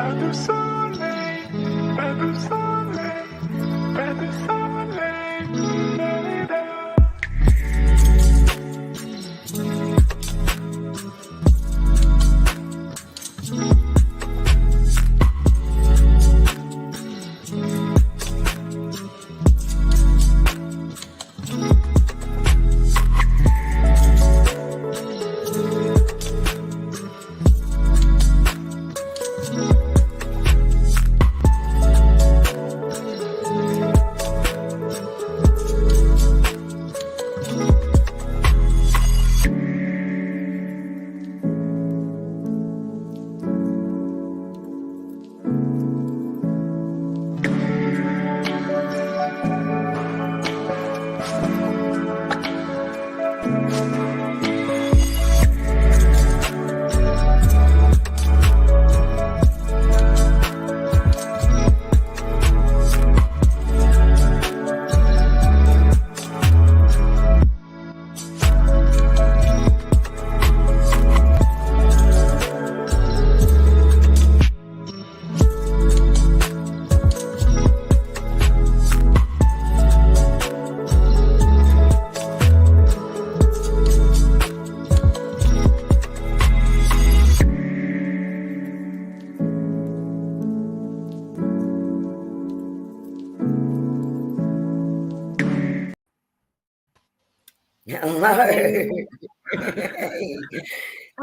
pas de soleil, pas de soleil, pas de soleil.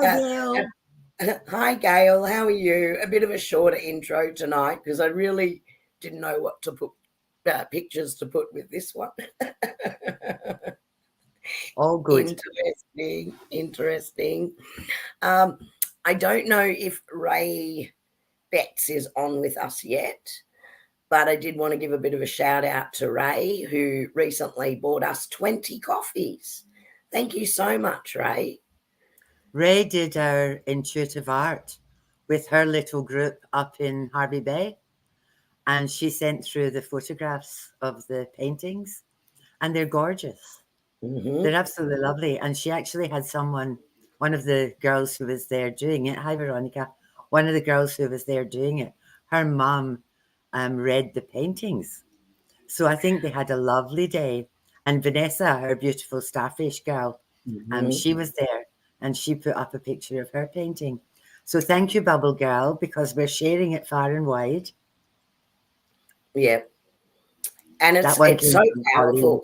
Hello. Hi, Gail. Hi, Gail. How are you? A bit of a shorter intro tonight because I really didn't know what to put pictures to put with this one. All good. Interesting. I don't know if Ray Betts is on with us yet, but I did want to give a bit of a shout out to Ray, who recently bought us 20 coffees. Thank you so much, Ray. Ray did our intuitive art with her little group up in Harvey Bay, and she sent through the photographs of the paintings, and they're gorgeous. Mm-hmm. They're absolutely lovely. And she actually had one of the girls who was there doing it. Hi, Veronica. One of the girls who was there doing it, her mum read the paintings. So I think they had a lovely day. And Vanessa, her beautiful starfish girl, she was there and she put up a picture of her painting. So thank you, Bubble Girl, because we're sharing it far and wide. Yeah. And it's so powerful.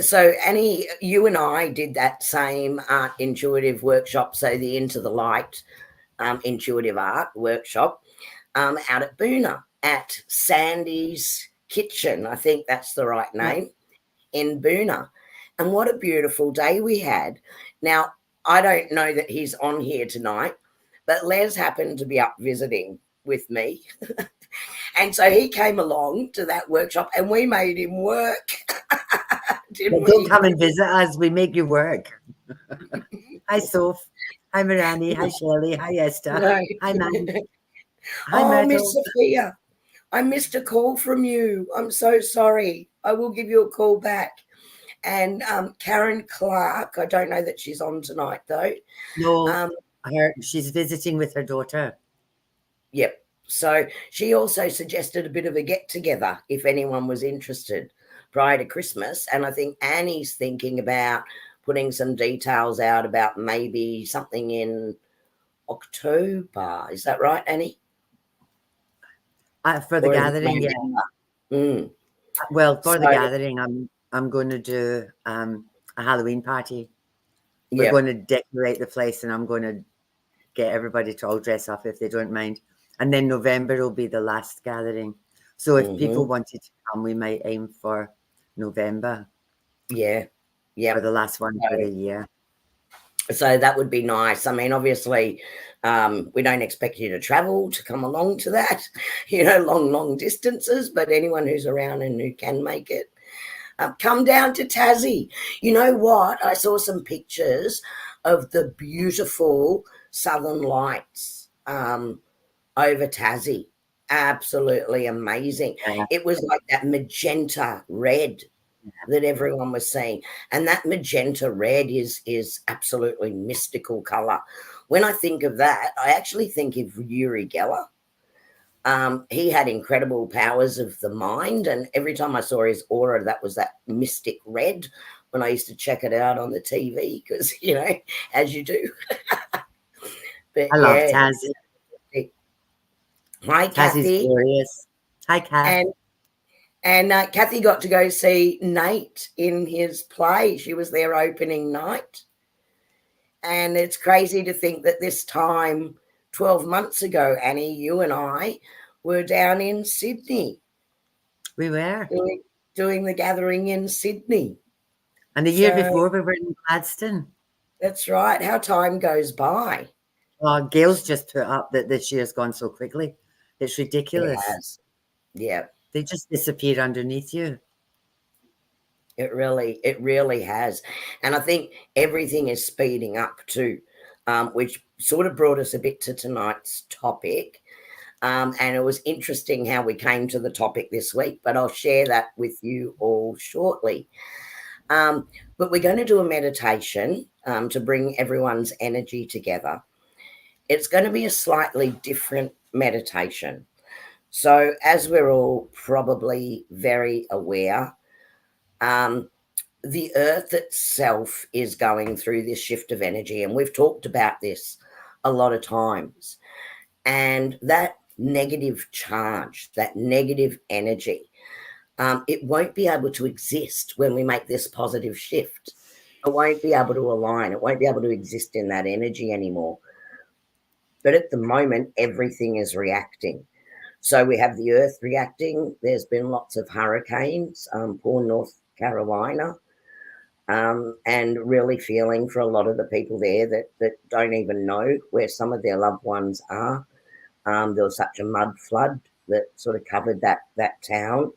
So, Annie, you and I did that same art intuitive workshop, so the Into the Light intuitive art workshop out at Boona at Sandy's Kitchen. I think that's the right name, in Boona. And what a beautiful day we had. Now, I don't know that he's on here tonight, but Les happened to be up visiting with me. And so he came along to that workshop and we made him work. Don't come and visit us. We make you work. Hi, Soph. Hi, Mirani. Hi, Shelley. Hi, Esther. No. Hi, Man. Hi, Miss Sophia. I missed a call from you. I'm so sorry. I will give you a call back. And Karen Clark, I don't know that she's on tonight, though. No, she's visiting with her daughter. Yep. So she also suggested a bit of a get-together if anyone was interested prior to Christmas. And I think Annie's thinking about putting some details out about maybe something in October. Is that right, Annie? For the gathering, yeah. Mm. Well, for the gathering, I'm going to do a Halloween party. We're going to decorate the place, and I'm going to get everybody to all dress up if they don't mind. And then November will be the last gathering. So if people wanted to come, we might aim for November. Yeah. Yeah. For the last one for the year. So that would be nice. I mean, obviously, we don't expect you to travel to come along to that, long distances, but anyone who's around and who can make it, come down to Tassie. You know what? I saw some pictures of the beautiful Southern Lights over Tassie. Absolutely amazing. Yeah. It was like that magenta red that everyone was seeing. And that magenta red is absolutely mystical colour. When I think of that, I actually think of Uri Geller. He had incredible powers of the mind, and every time I saw his aura, that was that mystic red when I used to check it out on the TV, because, as you do. But I love yeah. Tassie. Hi, Tassie's Kathy. glorious. Hi, Kath. And Kathy got to go see Nate in his play. She was there opening night. And it's crazy to think that this time, 12 months ago, Annie, you and I were down in Sydney. We were. Doing the gathering in Sydney. And the year before, we were in Gladstone. That's right. How time goes by. Gail's just put up that this year's gone so quickly. It's ridiculous. It has. Yeah. They just disappear underneath you. It really has. And I think everything is speeding up too, which sort of brought us a bit to tonight's topic. And it was interesting how we came to the topic this week, but I'll share that with you all shortly. But we're going to do a meditation to bring everyone's energy together. It's going to be a slightly different meditation. So, as we're all probably very aware, the earth itself is going through this shift of energy, and we've talked about this a lot of times. And that negative charge, that negative energy, it won't be able to exist when we make this positive shift. It won't be able to align. It won't be able to exist in that energy anymore. But at the moment, everything is reacting. So we have the earth reacting. There's been lots of hurricanes, poor North Carolina, and really feeling for a lot of the people there that don't even know where some of their loved ones are. There was such a mud flood that sort of covered that town.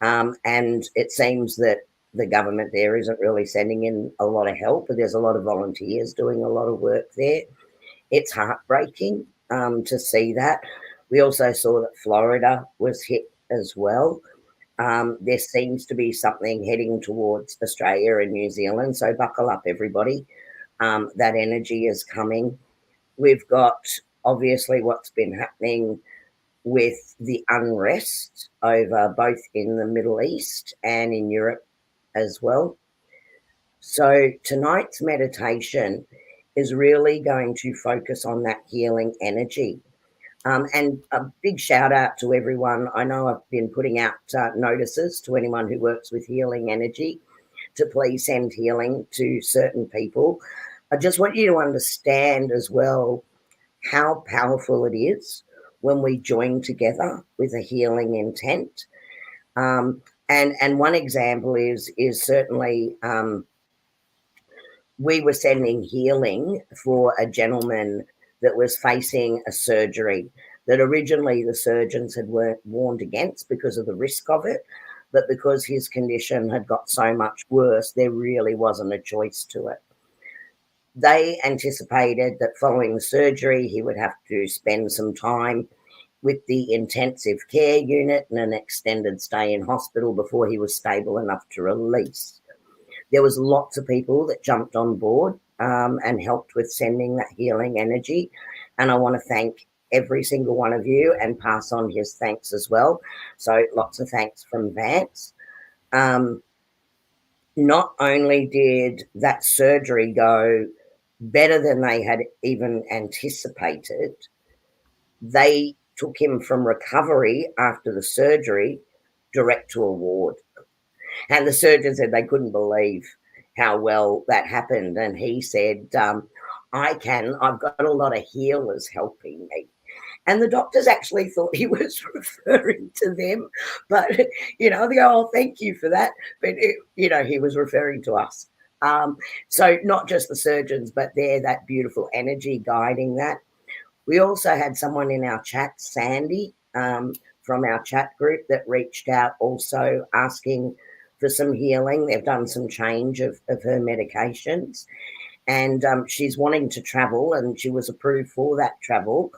And it seems that the government there isn't really sending in a lot of help, but there's a lot of volunteers doing a lot of work there. It's heartbreaking to see that. We also saw that Florida was hit as well. There seems to be something heading towards Australia and New Zealand, so buckle up, everybody. That energy is coming. We've got obviously what's been happening with the unrest over both in the Middle East and in Europe as well. So tonight's meditation is really going to focus on that healing energy. And a big shout out to everyone. I know I've been putting out notices to anyone who works with healing energy to please send healing to certain people. I just want you to understand as well how powerful it is when we join together with a healing intent. And one example is certainly we were sending healing for a gentleman that was facing a surgery that originally the surgeons had warned against because of the risk of it. But because his condition had got so much worse, there really wasn't a choice to it. They anticipated that following the surgery, he would have to spend some time with the intensive care unit and an extended stay in hospital before he was stable enough to release. There was lots of people that jumped on board and helped with sending that healing energy. And I want to thank every single one of you and pass on his thanks as well. So lots of thanks from Vance. Not only did that surgery go better than they had even anticipated, they took him from recovery after the surgery direct to a ward. And the surgeon said they couldn't believe how well that happened. And he said, I've got a lot of healers helping me. And the doctors actually thought he was referring to them. But, they go, oh, thank you for that. But, he was referring to us. So not just the surgeons, but they're that beautiful energy guiding that. We also had someone in our chat, Sandy, from our chat group that reached out also asking for some healing. They've done some change of her medications. And she's wanting to travel, and she was approved for that travel,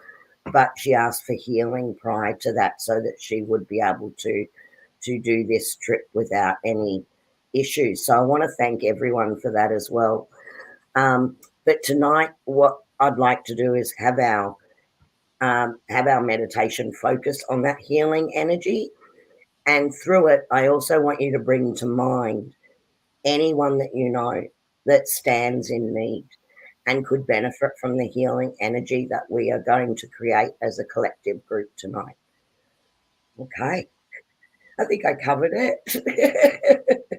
but she asked for healing prior to that so that she would be able to do this trip without any issues. So I want to thank everyone for that as well. But tonight, what I'd like to do is have our have our meditation focused on that healing energy. And through it, I also want you to bring to mind anyone that you know that stands in need and could benefit from the healing energy that we are going to create as a collective group tonight. Okay. I think I covered it.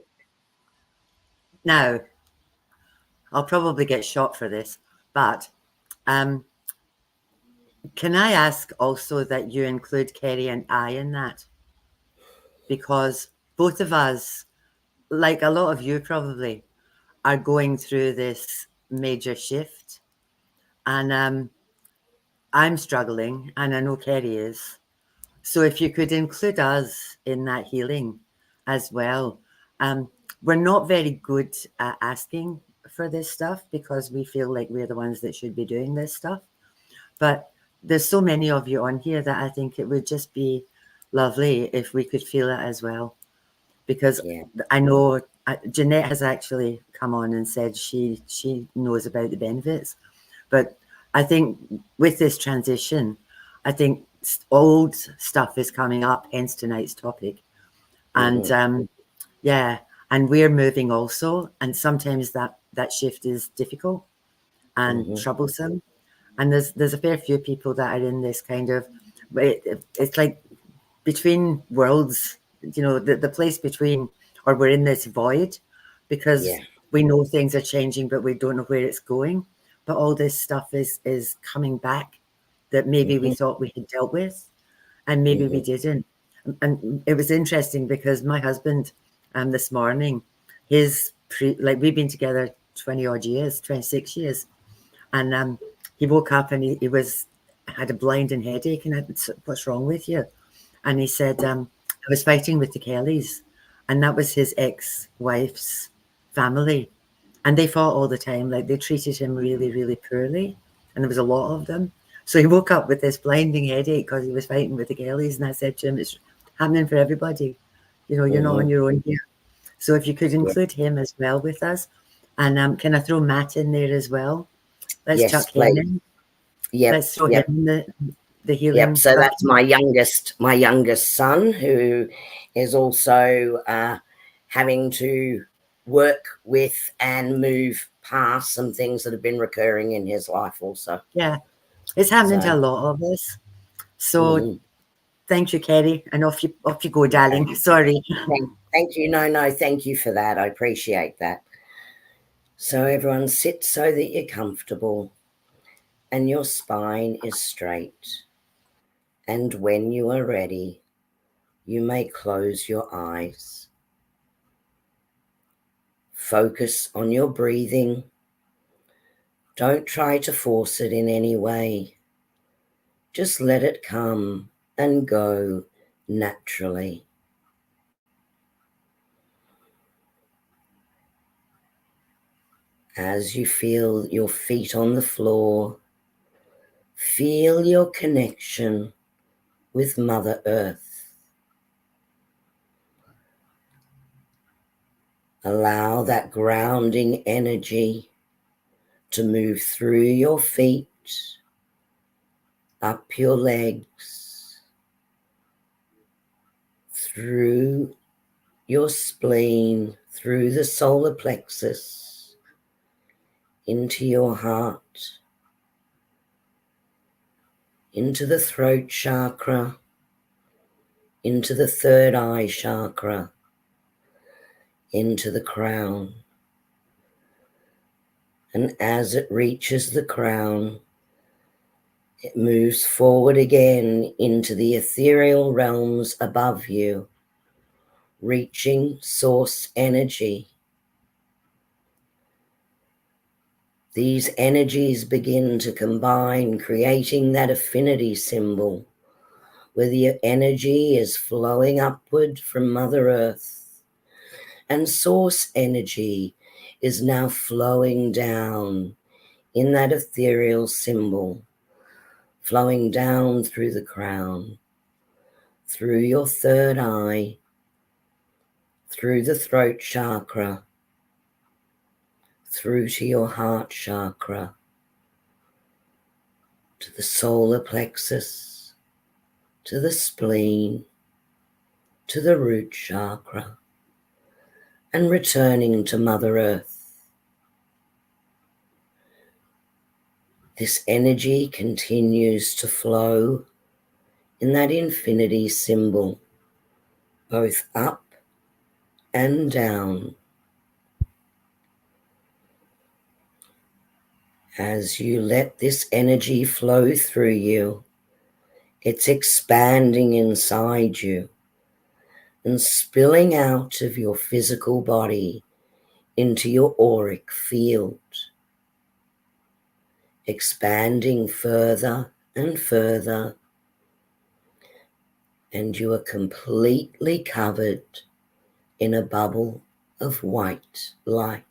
Now, I'll probably get shot for this, but can I ask also that you include Kerrie and I in that? Because both of us, like a lot of you probably, are going through this major shift. And I'm struggling, and I know Kerrie is. So if you could include us in that healing as well. We're not very good at asking for this stuff because we feel like we're the ones that should be doing this stuff. But there's so many of you on here that I think it would just be lovely if we could feel it as well. Because I know Jeanette has actually come on and said she knows about the benefits. But I think with this transition, I think old stuff is coming up, hence tonight's topic. And and we're moving also. And sometimes that shift is difficult and troublesome. And there's a fair few people that are in this kind of, it's like between worlds, you know, the place between, or we're in this void because we know things are changing, but we don't know where it's going. But all this stuff is coming back that maybe we thought we had dealt with, and maybe we didn't. And it was interesting because my husband, this morning, we've been together 20 odd years, 26 years, and he woke up and he had a blinding headache, and I said, "What's wrong with you?" And he said, I was fighting with the Kellys, and that was his ex-wife's family. And they fought all the time. Like, they treated him really, really poorly. And there was a lot of them. So he woke up with this blinding headache because he was fighting with the Kellys. And I said to him, it's happening for everybody. You know, you're not on your own here. So if you could include him as well with us. And can I throw Matt in there as well? Let's chuck him in. Let's throw him in the healing. So that's my youngest son, who is also having to work with and move past some things that have been recurring in his life also. Yeah, it's happening to a lot of us. So thank you, Kerrie, and off you go, darling. Sorry. Thank you. No, thank you for that. I appreciate that. So everyone, sit so that you're comfortable and your spine is straight. And when you are ready, you may close your eyes. Focus on your breathing. Don't try to force it in any way. Just let it come and go naturally. As you feel your feet on the floor, feel your connection with Mother Earth. Allow that grounding energy to move through your feet, up your legs, through your spleen, through the solar plexus, into your heart, into the throat chakra, into the third eye chakra, into the crown. And as it reaches the crown, it moves forward again into the ethereal realms above you, reaching source energy. These energies begin to combine, creating that affinity symbol where the energy is flowing upward from Mother Earth, and source energy is now flowing down in that ethereal symbol, flowing down through the crown, through your third eye, through the throat chakra, through to your heart chakra, to the solar plexus, to the spleen, to the root chakra, and returning to Mother Earth. This energy continues to flow in that infinity symbol, both up and down. As you let this energy flow through you, it's expanding inside you and spilling out of your physical body into your auric field, expanding further and further, and you are completely covered in a bubble of white light.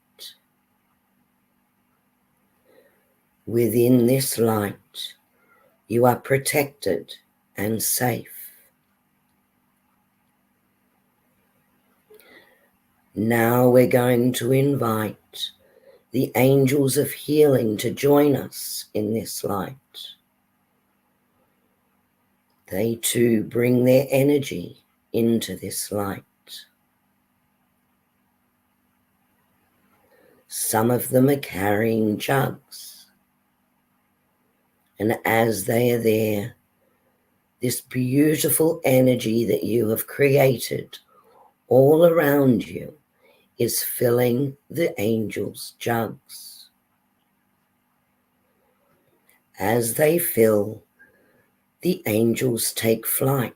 Within this light, you are protected and safe. Now we're going to invite the angels of healing to join us in this light. They too bring their energy into this light. Some of them are carrying jugs. And as they are there, this beautiful energy that you have created all around you is filling the angels' jugs. As they fill, the angels take flight,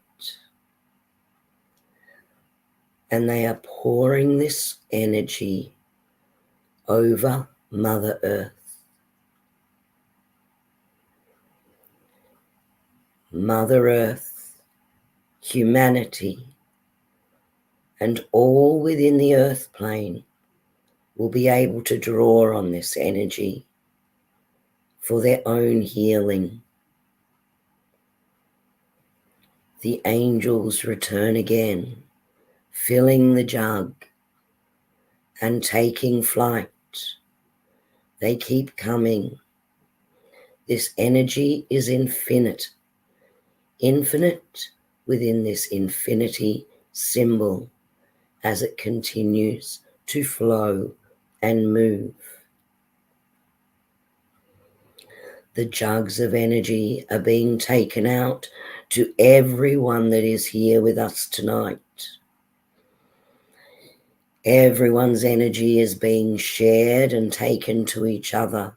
and they are pouring this energy over Mother Earth. Mother Earth, humanity, and all within the earth plane will be able to draw on this energy for their own healing. The angels return again, filling the jug and taking flight. They keep coming. This energy is infinite within this infinity symbol as it continues to flow and move. The jugs of energy are being taken out to everyone that is here with us tonight. Everyone's energy is being shared and taken to each other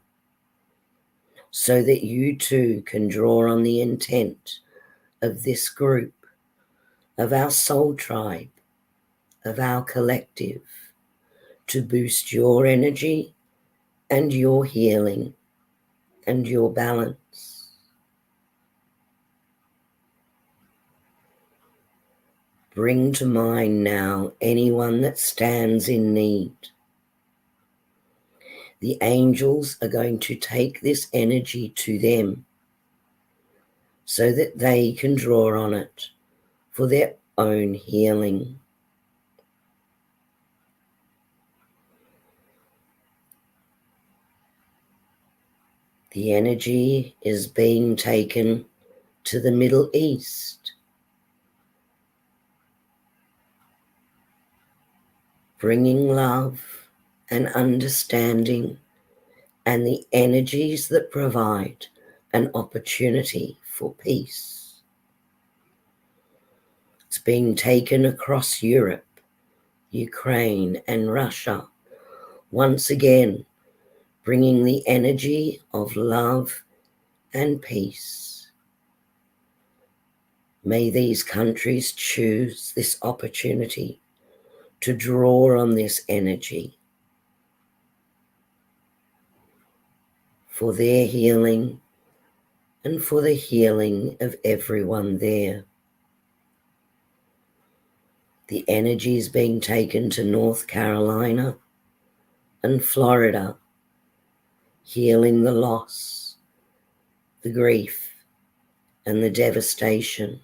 so that you too can draw on the intent of this group, of our soul tribe, of our collective, to boost your energy and your healing and your balance. Bring to mind now anyone that stands in need. The angels are going to take this energy to them so that they can draw on it for their own healing. The energy is being taken to the Middle East, bringing love and understanding and the energies that provide an opportunity for peace. It's being taken across Europe, Ukraine, and Russia, once again bringing the energy of love and peace. May these countries choose this opportunity to draw on this energy for their healing and for the healing of everyone there. The energy is being taken to North Carolina and Florida, healing the loss, the grief, and the devastation.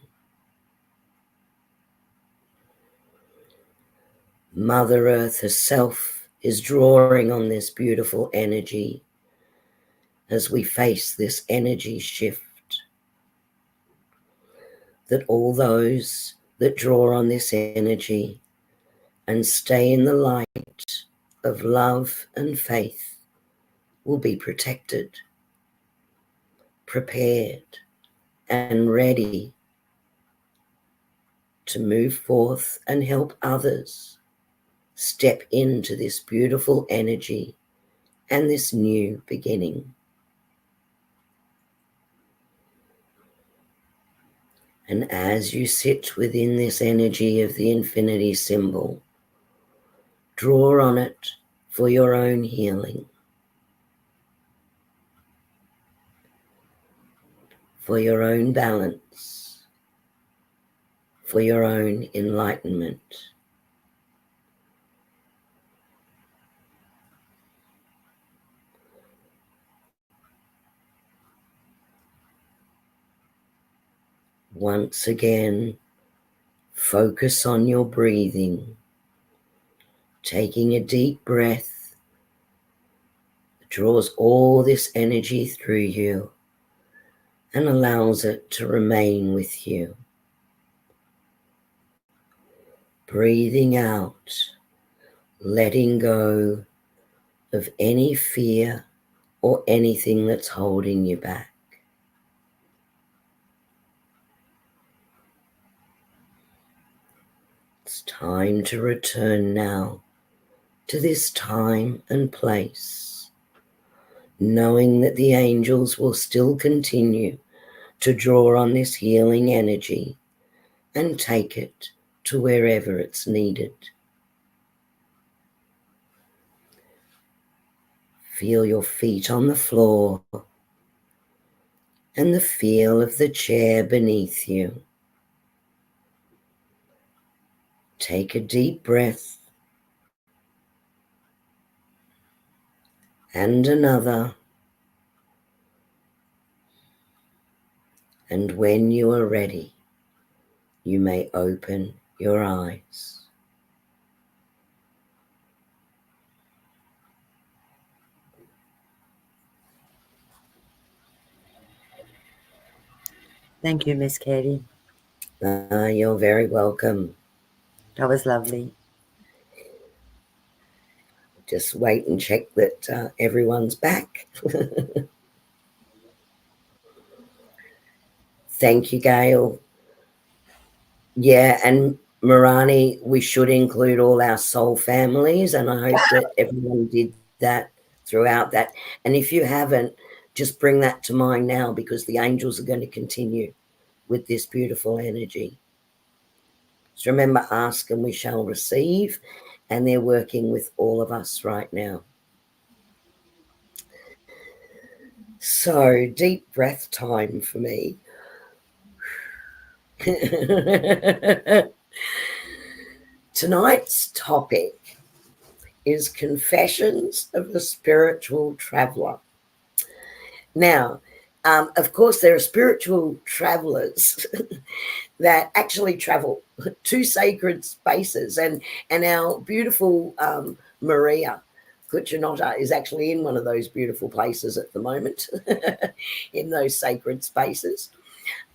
Mother Earth herself is drawing on this beautiful energy as we face this energy shift. that all those that draw on this energy and stay in the light of love and faith will be protected, prepared, and ready to move forth and help others step into this beautiful energy and this new beginning. And as you sit within this energy of the infinity symbol, draw on it for your own healing, for your own balance, for your own enlightenment. Once again, focus on your breathing, taking a deep breath that draws all this energy through you and allows it to remain with you. Breathing out, letting go of any fear or anything that's holding you back. It's time to return now to this time and place, knowing that the angels will still continue to draw on this healing energy and take it to wherever it's needed. Feel your feet on the floor and the feel of the chair beneath you. Take a deep breath and another. And when you are ready, you may open your eyes. Thank you, Miss Kerrie. You're very welcome. That was lovely. Just wait and check that everyone's back. Thank you, Gail. Yeah, and Marani, we should include all our soul families, and I hope that everyone did that throughout that. And if you haven't, just bring that to mind now, because the angels are going to continue with this beautiful energy. So remember, ask and we shall receive, and they're working with all of us right now. So deep breath time for me. Tonight's topic is Confessions of a Spiritual Traveller. Now, of course, there are spiritual travellers that actually travel to sacred spaces, and our beautiful Maria Cucinotta is actually in one of those beautiful places at the moment, in those sacred spaces.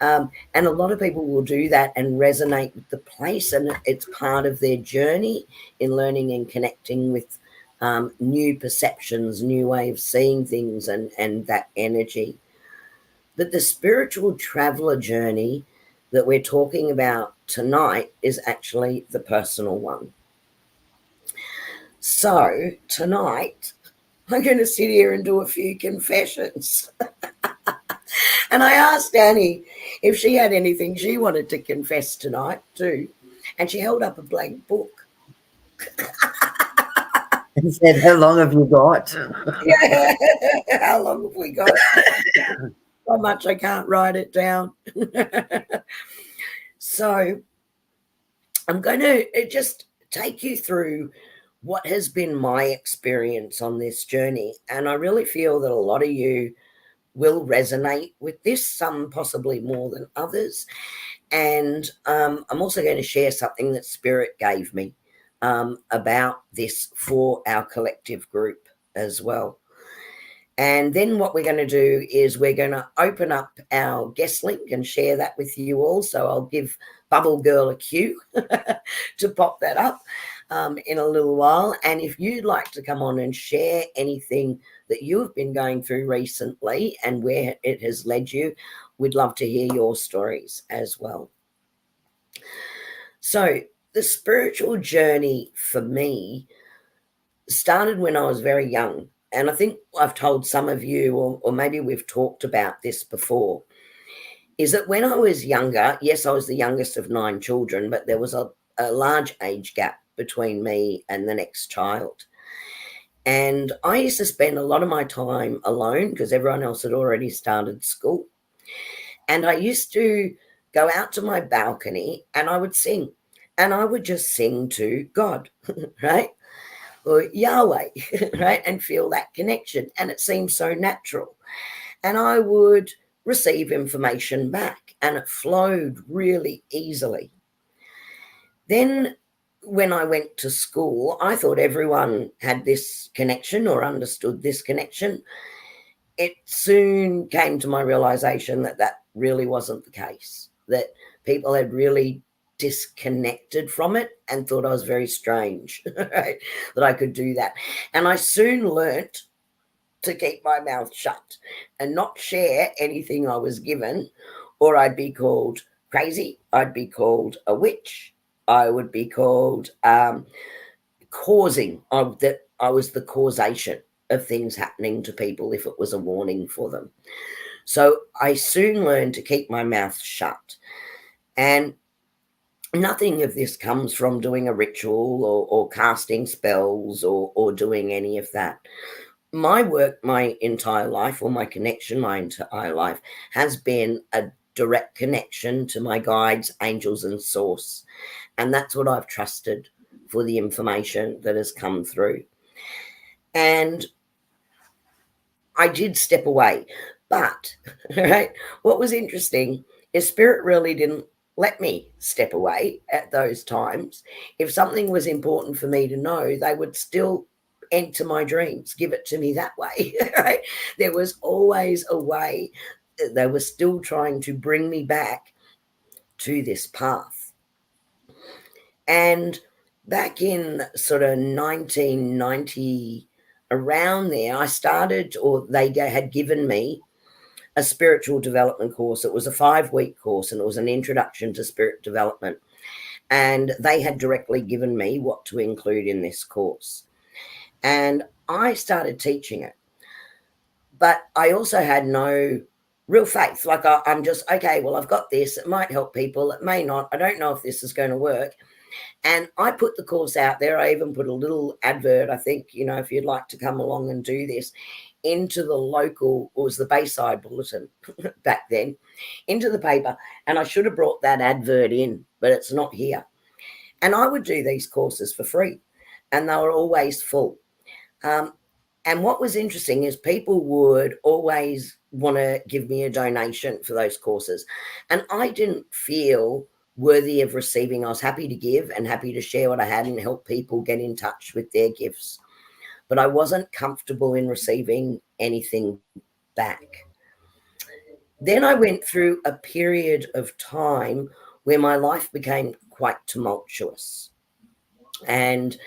And a lot of people will do that and resonate with the place, and it's part of their journey in learning and connecting with new perceptions, new way of seeing things, and that energy. But the spiritual traveler journey that we're talking about tonight is actually the personal one. So tonight, I'm going to sit here and do a few confessions. And I asked Annie if she had anything she wanted to confess tonight too. And she held up a blank book. And said, how long have you got? Yeah. How long have we got? So much I can't write it down. So I'm going to just take you through what has been my experience on this journey. And I really feel that a lot of you will resonate with this, some possibly more than others. And I'm also going to share something that Spirit gave me about this for our collective group as well. And then what we're going to do is we're going to open up our guest link and share that with you all. So I'll give Bubble Girl a cue to pop that up in a little while. And if you'd like to come on and share anything that you've been going through recently and where it has led you, we'd love to hear your stories as well. So the spiritual journey for me started when I was very young. And I think I've told some of you, or maybe we've talked about this before, is that when I was younger, yes, I was the youngest of 9 children, but there was a large age gap between me and the next child. And I used to spend a lot of my time alone because everyone else had already started school. And I used to go out to my balcony and I would sing. And I would just sing to God, right? Or Yahweh, right? And feel that connection. And it seemed so natural. And I would receive information back and it flowed really easily. Then when I went to school, I thought everyone had this connection or understood this connection. It soon came to my realization that that really wasn't the case, that people had really disconnected from it and thought I was very strange, right? That I could do that. And I soon learnt to keep my mouth shut and not share anything I was given, or I'd be called crazy, I'd be called a witch, I would be called causing, that I was the causation of things happening to people if it was a warning for them. So I soon learned to keep my mouth shut. And nothing of this comes from doing a ritual or casting spells or doing any of that. My work, my entire life, or my connection, my entire life, has been a direct connection to my guides, angels, and source. And that's what I've trusted for the information that has come through. And I did step away. But, right, what was interesting is Spirit really didn't let me step away at those times. If something was important for me to know, they would still enter my dreams, give it to me that way. Right? There was always a way. They were still trying to bring me back to this path. And back in sort of 1990, around there, I started, or they had given me a spiritual development course. It was a 5-week course and it was an introduction to spirit development. And they had directly given me what to include in this course. And I started teaching it. But I also had no real faith. Like I'm just, okay, well, I've got this. It might help people. It may not. I don't know if this is going to work. And I put the course out there. I even put a little advert, I think, if you'd like to come along and do this, into the local, it was the Bayside Bulletin back then, into the paper. And I should have brought that advert in, but it's not here. And I would do these courses for free, and they were always full. And what was interesting is people would always want to give me a donation for those courses. And I didn't feel worthy of receiving. I was happy to give and happy to share what I had and help people get in touch with their gifts. But I wasn't comfortable in receiving anything back. Then I went through a period of time where my life became quite tumultuous. And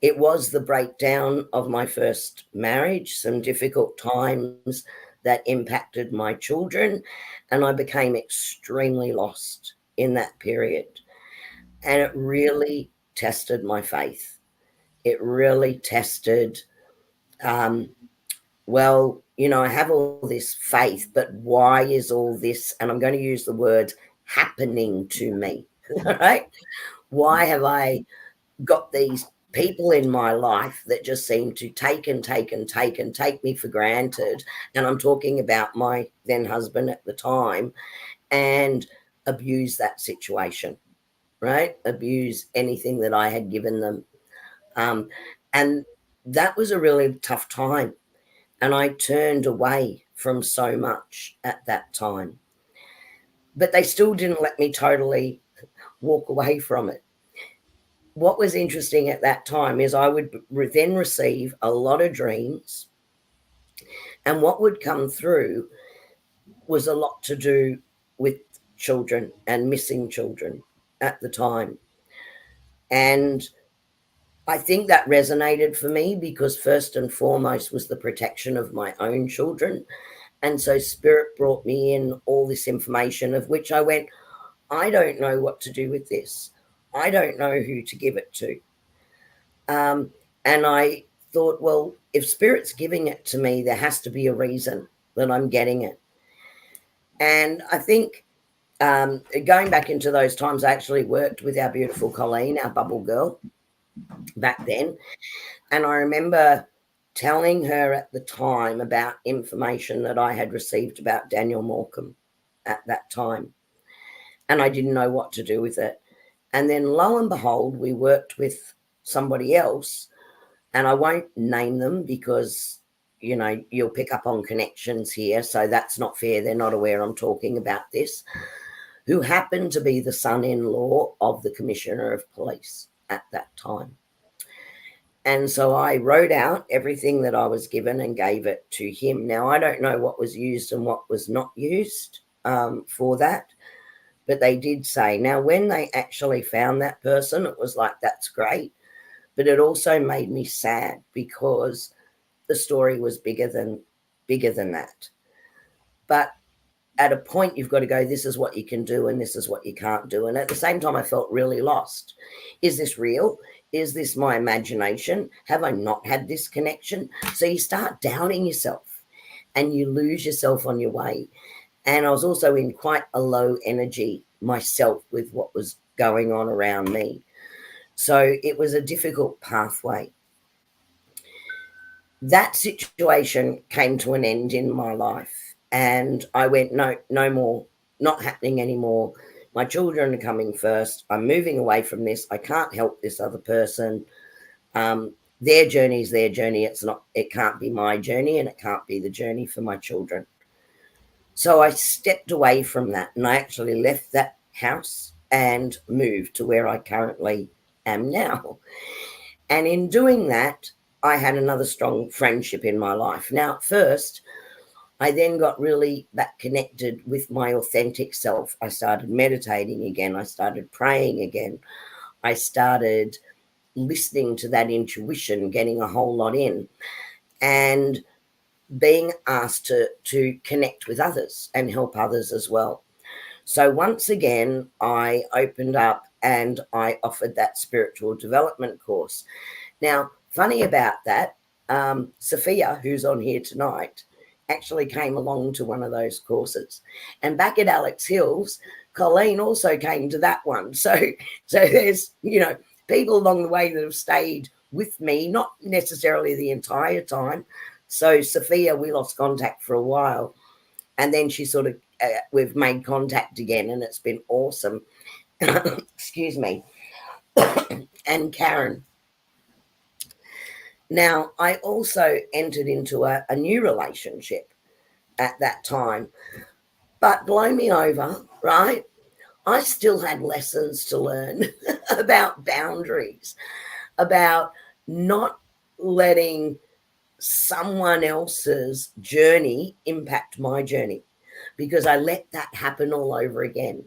it was the breakdown of my first marriage, some difficult times that impacted my children, and I became extremely lost in that period. And it really tested my faith. It really tested, well, I have all this faith, but why is all this, and I'm going to use the word happening to me, right? Why have I got these people in my life that just seem to take me for granted? And I'm talking about my then husband at the time, and abuse that situation, right? Abuse anything that I had given them. And that was a really tough time. And I turned away from so much at that time. But they still didn't let me totally walk away from it. What was interesting at that time is I would then receive a lot of dreams, And what would come through was a lot to do with children and missing children at the time. And I think that resonated for me because first and foremost was the protection of my own children. And so Spirit brought me in all this information, of which I went, I don't know what to do with this. I don't know who to give it to. And I thought, well, if Spirit's giving it to me, there has to be a reason that I'm getting it. And I think going back into those times, I actually worked with our beautiful Colleen, our bubble girl, back then. And I remember telling her at the time about information that I had received about Daniel Morecambe at that time. And I didn't know what to do with it. And then lo and behold, we worked with somebody else, and I won't name them because, you know, you'll pick up on connections here. So that's not fair. They're not aware I'm talking about this, who happened to be the son-in-law of the Commissioner of Police at that time. And so I wrote out everything that I was given and gave it to him. Now, I don't know what was used and what was not used for that, but they did say, now, when they actually found that person, it was like, that's great. But it also made me sad because the story was bigger than that. But at a point, you've got to go, this is what you can do and this is what you can't do. And at the same time, I felt really lost. Is this real? Is this my imagination? Have I not had this connection? So you start doubting yourself and you lose yourself on your way. And I was also in quite a low energy myself with what was going on around me. So it was a difficult pathway. That situation came to an end in my life. And I went, no more, not happening anymore. My children are coming first. I'm moving away from this. I can't help this other person. Their journey is their journey. It can't be my journey, and it can't be the journey for my children. So I stepped away from that, and I actually left that house and moved to where I currently am now. And in doing that, I had another strong friendship in my life. Now, at first, I then got really back connected with my authentic self. I started meditating again. I started praying again. I started listening to that intuition, getting a whole lot in, and being asked to connect with others and help others as well. So once again, I opened up and I offered that spiritual development course. Now, funny about that, Sophia, who's on here tonight, actually came along to one of those courses. And back at Alex Hills, Colleen also came to that one. So there's, you know, people along the way that have stayed with me, not necessarily the entire time. So Sophia, we lost contact for a while. And then she sort of, we've made contact again, and it's been awesome. Excuse me. And Karen. Now, I also entered into a new relationship at that time, but blow me over, right? I still had lessons to learn about boundaries, about not letting someone else's journey impact my journey, because I let that happen all over again.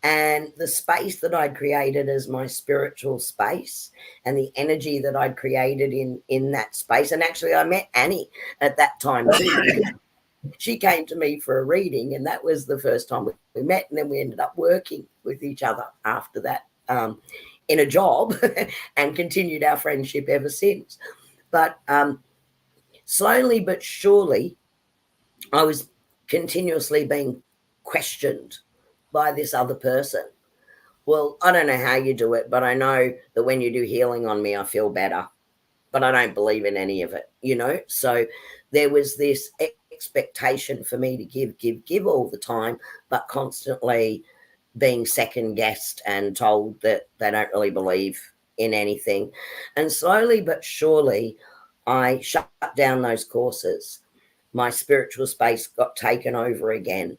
And the space that I'd created as my spiritual space and the energy that I'd created in that space. And actually, I met Annie at that time too. She came to me for a reading, and that was the first time we met. And then we ended up working with each other after that in a job and continued our friendship ever since. But slowly but surely, I was continuously being questioned by this other person. Well, I don't know how you do it, but I know that when you do healing on me, I feel better. But I don't believe in any of it, you know? So there was this expectation for me to give all the time, but constantly being second guessed and told that they don't really believe in anything. And slowly but surely, I shut down those courses. My spiritual space got taken over again.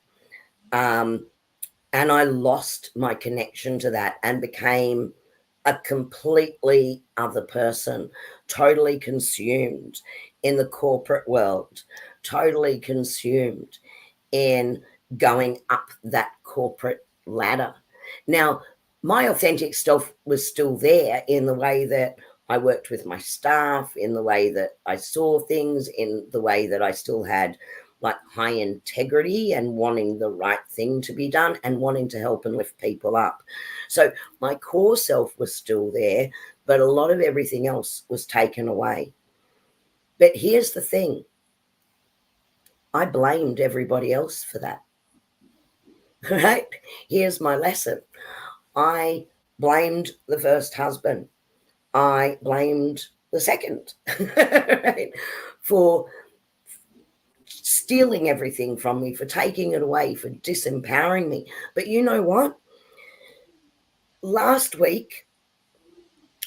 And I lost my connection to that and became a completely other person, totally consumed in the corporate world, totally consumed in going up that corporate ladder. Now, my authentic self was still there in the way that I worked with my staff, in the way that I saw things, in the way that I still had like high integrity and wanting the right thing to be done and wanting to help and lift people up. So my core self was still there, but a lot of everything else was taken away. But here's the thing. I blamed everybody else for that. Right? Here's my lesson. I blamed the first husband. I blamed the second, right? For stealing everything from me, for taking it away, for disempowering me. But you know what? Last week,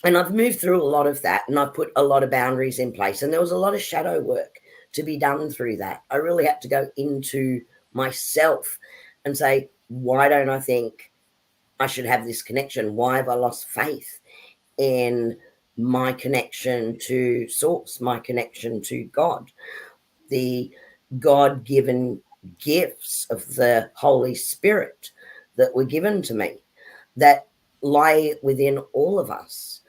and I've moved through a lot of that, and I've put a lot of boundaries in place, and there was a lot of shadow work to be done through that. I really had to go into myself and say, why don't I think I should have this connection? Why have I lost faith in my connection to source, my connection to God, the God-given gifts of the Holy Spirit that were given to me that lie within all of us?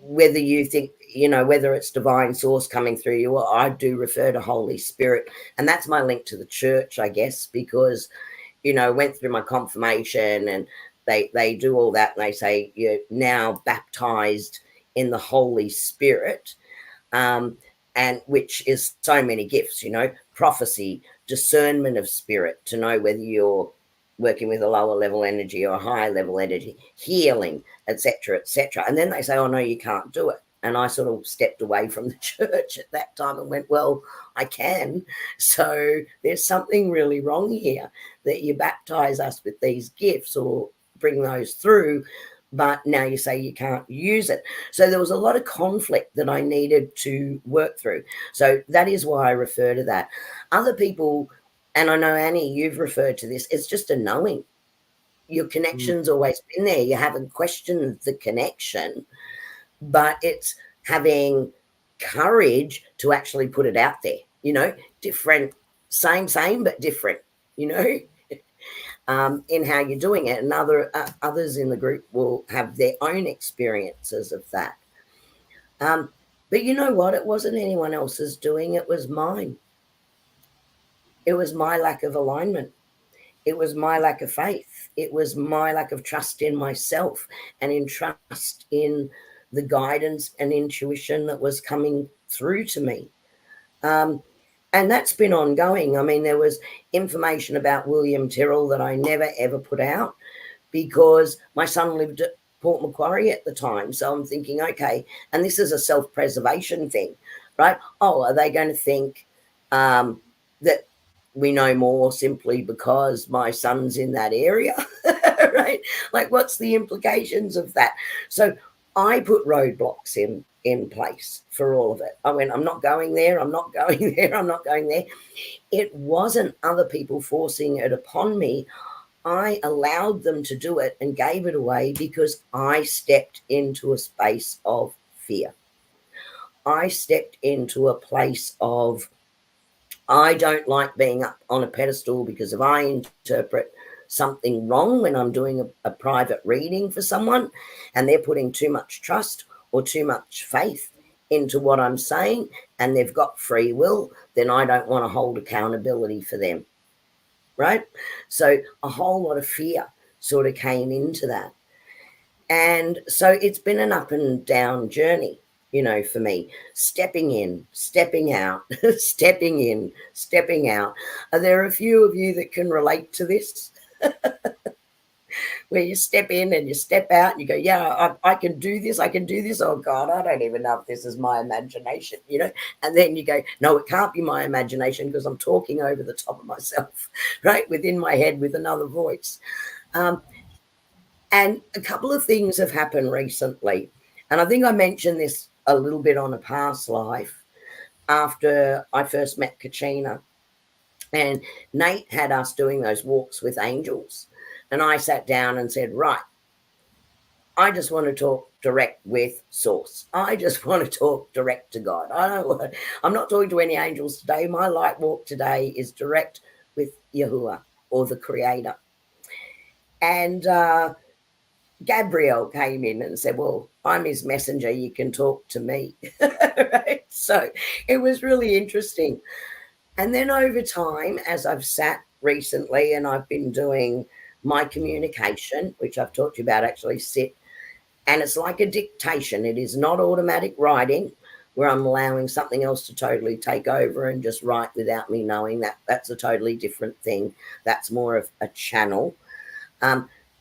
Whether you think, whether it's divine source coming through you, or I do refer to Holy Spirit, and that's my link to the church, I guess, because went through my confirmation, and they do all that, and they say you're now baptized in the Holy Spirit, and which is so many gifts, prophecy, discernment of spirit, to know whether you're working with a lower level energy or a higher level energy, healing, etc., etc. And then they say, oh no, you can't do it. And I sort of stepped away from the church at that time and went, well, I can. So there's something really wrong here, that you baptize us with these gifts or bring those through, but now you say you can't use it. So there was a lot of conflict that I needed to work through. So that is why I refer to that. Other people, and I know, Annie, you've referred to this, it's just a knowing. Your connection's always been there. You haven't questioned the connection, but it's having courage to actually put it out there, different, same, but different, in how you're doing it. And others in the group will have their own experiences of that. But you know what? It wasn't anyone else's doing. It was mine. It was my lack of alignment. It was my lack of faith. It was my lack of trust in myself and in trust in the guidance and intuition that was coming through to me. And that's been ongoing. I mean, there was information about William Tyrrell that I never, ever put out because my son lived at Port Macquarie at the time. So I'm thinking, okay, and this is a self-preservation thing, right? Oh, are they going to think that we know more simply because my son's in that area, right? Like, what's the implications of that? So I put roadblocks in place for all of it. I went, I'm not going there, I'm not going there, I'm not going there. It wasn't other people forcing it upon me. I allowed them to do it and gave it away because I stepped into a space of fear. I stepped into a place of, I don't like being up on a pedestal, because if I interpret something wrong when I'm doing a private reading for someone and they're putting too much trust or too much faith into what I'm saying and they've got free will, then I don't want to hold accountability for them, right? So a whole lot of fear sort of came into that. And so it's been an up and down journey, for me, stepping in, stepping out, stepping in, stepping out. Are there a few of you that can relate to this? Where you step in and you step out and you go, yeah, I can do this. I can do this. Oh God, I don't even know if this is my imagination, and then you go, no, it can't be my imagination because I'm talking over the top of myself, right? Within my head with another voice. And a couple of things have happened recently. And I think I mentioned this a little bit on a past life after I first met Katrina. And Nate had us doing those walks with angels. And I sat down and said, right, I just want to talk direct with source. I just want to talk direct to God. I'm not talking to any angels today. My light walk today is direct with Yahuwah, or the creator. And Gabrielle came in and said, well, I'm his messenger. You can talk to me. Right? So it was really interesting. And then over time, as I've sat recently and I've been doing my communication, which I've talked to you about, actually sit, and it's like a dictation. It is not automatic writing where I'm allowing something else to totally take over and just write without me knowing. That's a totally different thing. That's more of a channel.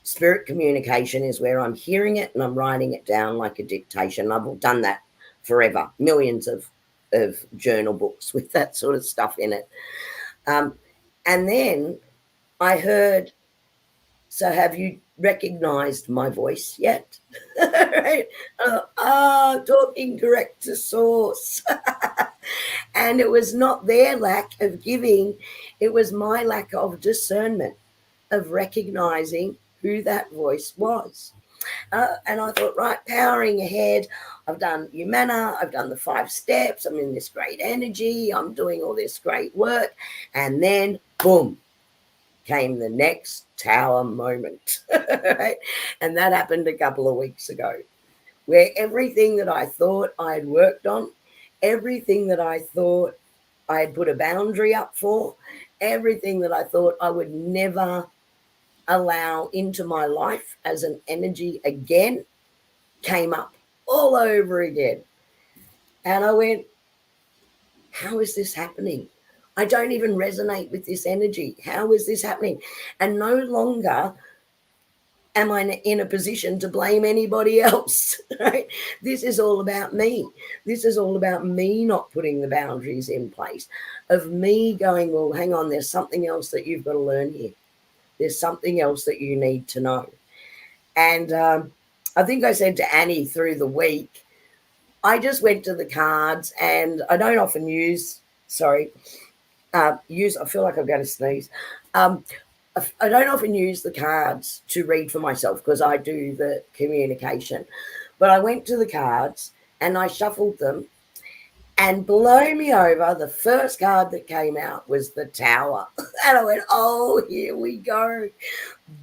Spirit communication is where I'm hearing it and I'm writing it down like a dictation. I've done that forever, millions of journal books with that sort of stuff in it. And then I heard, so have you recognized my voice yet? Right? Talking direct to source. And it was not their lack of giving, it was my lack of discernment, of recognizing who that voice was. And I thought, right, powering ahead. I've done Umana, I've done the 5 steps, I'm in this great energy, I'm doing all this great work. And then, boom, came the next tower moment. Right? And that happened a couple of weeks ago, where everything that I thought I had worked on, everything that I thought I had put a boundary up for, everything that I thought I would never allow into my life as an energy again, came up all over again. And I went, how is this happening? I don't even resonate with this energy. How is this happening? And no longer am I in a position to blame anybody else, right? This is all about me. This is all about me not putting the boundaries in place, of me going, well, hang on, there's something else that you've got to learn here. There's something else that you need to know. And I think I said to Annie through the week, I just went to the cards, and I don't often use, I feel like I'm going to sneeze. I don't often use the cards to read for myself because I do the communication. But I went to the cards and I shuffled them, and blow me over, the first card that came out was the Tower. And I went, oh, here we go.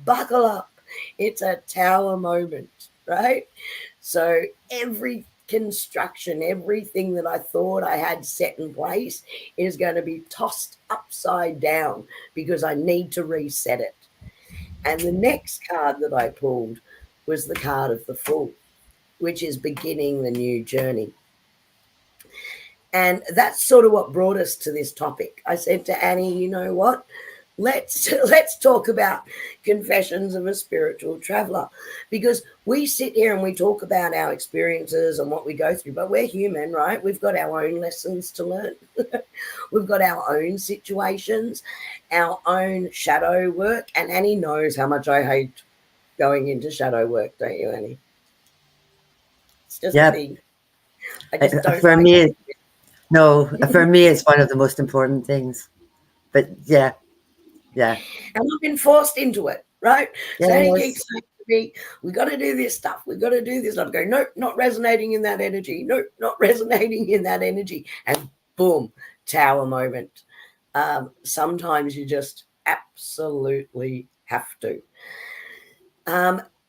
Buckle up. It's a Tower moment, right? So every construction, everything that I thought I had set in place is going to be tossed upside down because I need to reset it. And the next card that I pulled was the card of the Fool, which is beginning the new journey. And that's sort of what brought us to this topic. I said to Annie, you know what? Let's talk about Confessions of a Spiritual Traveler, because we sit here and we talk about our experiences and what we go through, but we're human, right? We've got our own lessons to learn. We've got our own situations, our own shadow work. And Annie knows how much I hate going into shadow work, don't you, Annie? It's just a thing. I just don't for like me, it. No, for me, it's one of the most important things. But yeah. And I've been forced into it, right? Yes. So he keeps saying to me, we got to do this stuff. We got to do this. I'm going, nope, not resonating in that energy. Nope, not resonating in that energy. And boom, Tower moment. Sometimes you just absolutely have to.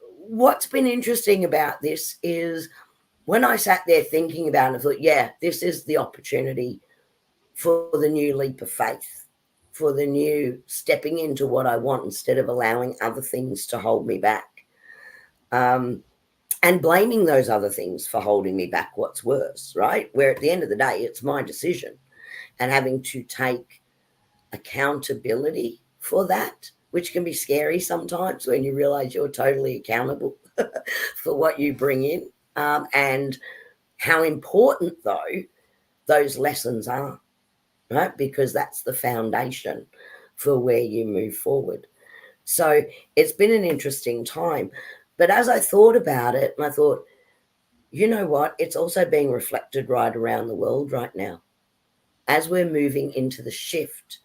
What's been interesting about this is when I sat there thinking about it, I thought, yeah, this is the opportunity for the new leap of faith, for the new stepping into what I want instead of allowing other things to hold me back. And blaming those other things for holding me back, what's worse, right? Where at the end of the day, it's my decision, and having to take accountability for that, which can be scary sometimes when you realize you're totally accountable for what you bring in, and how important, though, those lessons are, right? Because that's the foundation for where you move forward. So it's been an interesting time. But as I thought about it, and I thought, you know what? It's also being reflected right around the world right now. As we're moving into the shift,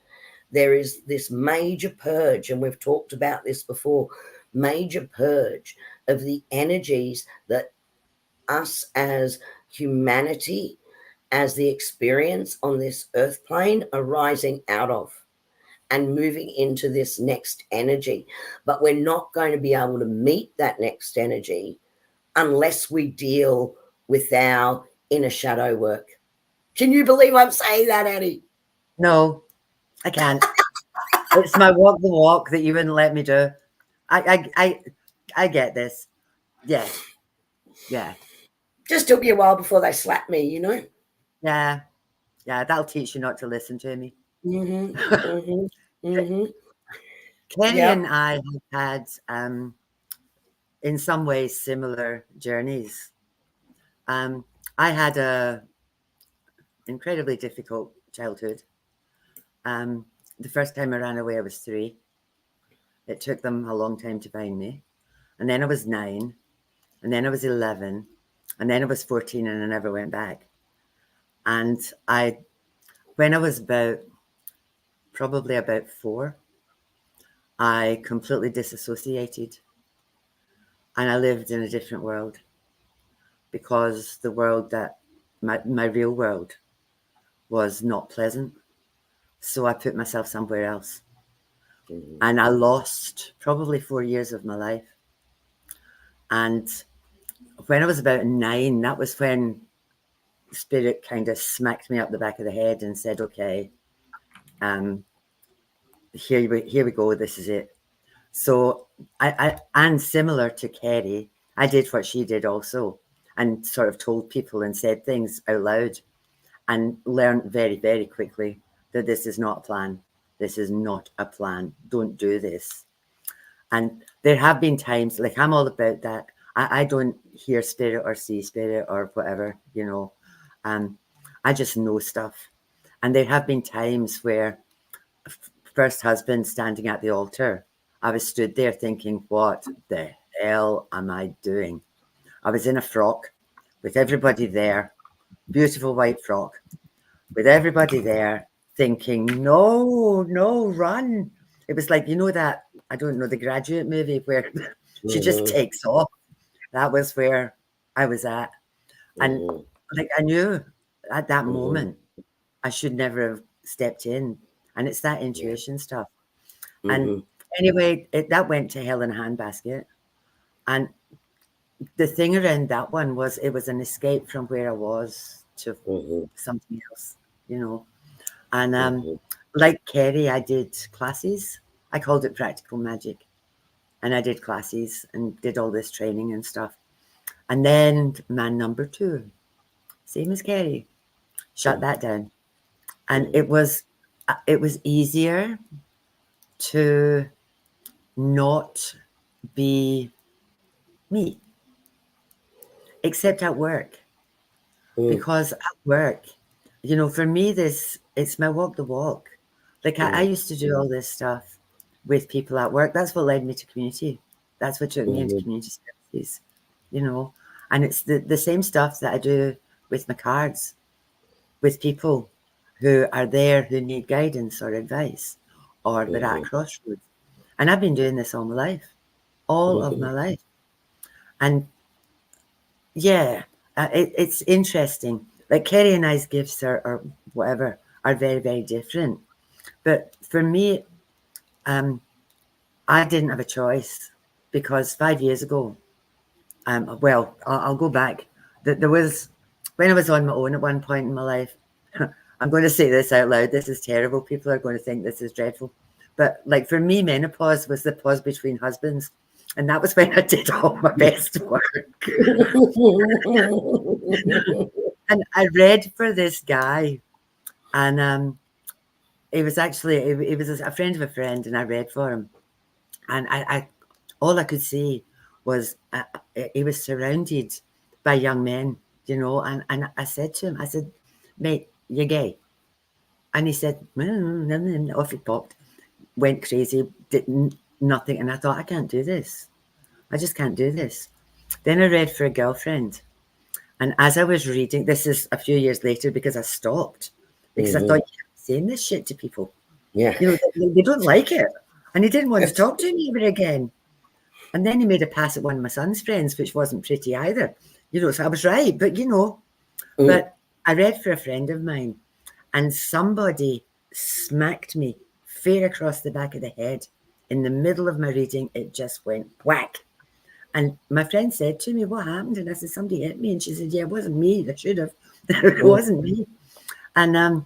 there is this major purge, and we've talked about this before, major purge of the energies that us as humanity, as the experience on this earth plane, are rising out of and moving into this next energy. But we're not going to be able to meet that next energy unless we deal with our inner shadow work. Can you believe I'm saying that, Annie? No, I can't. It's my walk the walk that you wouldn't let me do. I get this. Yeah. Yeah. Just took me a while before they slapped me, you know? Yeah. Yeah. That'll teach you not to listen to me. Mm-hmm. Mm-hmm. Mm-hmm. Kerrie Yep. and I have had, in some ways, similar journeys. I had a incredibly difficult childhood. The first time I ran away, I was 3. It took them a long time to find me. And then I was 9. And then I was 11. And then I was 14 and I never went back. And when I was probably about 4, I completely disassociated. And I lived in a different world because the world that my real world was not pleasant. So I put myself somewhere else. Mm-hmm. And I lost probably 4 years of my life. And when I was about 9, that was when Spirit kind of smacked me up the back of the head and said, okay, here we go, this is it. So and similar to Kerrie, I did what she did also, and sort of told people and said things out loud, and learned very, very quickly that this is not a plan. This is not a plan. Don't do this. And there have been times, like, I'm all about that. I don't hear spirit or see spirit or whatever, you know. I just know stuff. And there have been times where first husband standing at the altar, I was stood there thinking, what the hell am I doing? I was in a frock with everybody there, beautiful white frock, with everybody there thinking, no, run. It was like, you know, that, I don't know, the Graduate movie where she just takes off. That was where I was at. And like, I knew at that moment I should never have stepped in. And it's that intuition stuff. And anyway, that went to hell in a handbasket. And the thing around that one was it was an escape from where I was to something else, you know. And like Kerrie, I did classes. I called it practical magic. And I did classes and did all this training and stuff. And then man number 2, same as Kerrie, shut that down. And it was easier to not be me, except at work. Because at work, you know, for me, it's my walk the walk. Like I used to do all this stuff with people at work. That's what led me to community. That's what took me into community services, you know. And it's the same stuff that I do with my cards, with people who are there who need guidance or advice, or they're at a crossroads. And I've been doing this all my life, all of my life. And yeah, it's interesting. Like Kerrie and I's gifts or whatever are very, very different. But for me, I didn't have a choice because 5 years ago, well, I'll go back. There was, when I was on my own at one point in my life, I'm going to say this out loud. This is terrible. People are going to think this is dreadful. But like for me, menopause was the pause between husbands. And that was when I did all my best work. And I read for this guy. And it was actually, it was a friend of a friend. And I read for him. And I all I could see was he was surrounded by young men, you know. And I said to him, I said, mate, you're gay. And he said, off he popped, went crazy, did nothing. And I thought, I can't do this. I just can't do this. Then I read for a girlfriend. And as I was reading, this is a few years later because I stopped. Because I thought, you can't be saying this shit to people. Yeah. You know, they don't like it. And he didn't want to talk to me ever again. And then he made a pass at one of my son's friends, which wasn't pretty either. So I was right, but but I read for a friend of mine, and somebody smacked me fair across the back of the head. In the middle of my reading, it just went whack. And my friend said to me, "What happened?" And I said, "Somebody hit me." And she said, "Yeah, it wasn't me. That should have. It wasn't me." And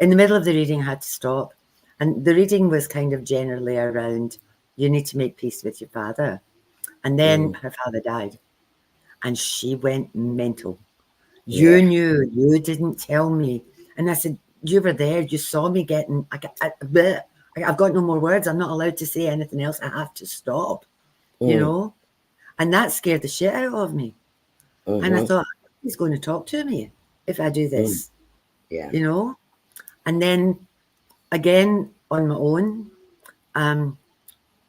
in the middle of the reading, I had to stop. And the reading was kind of generally around, you need to make peace with your father. And then her father died. And she went mental. You knew, you didn't tell me. And I said, you were there, you saw me getting, I've got no more words. I'm not allowed to say anything else. I have to stop, And that scared the shit out of me. And I thought, he's going to talk to me if I do this, And then again, on my own,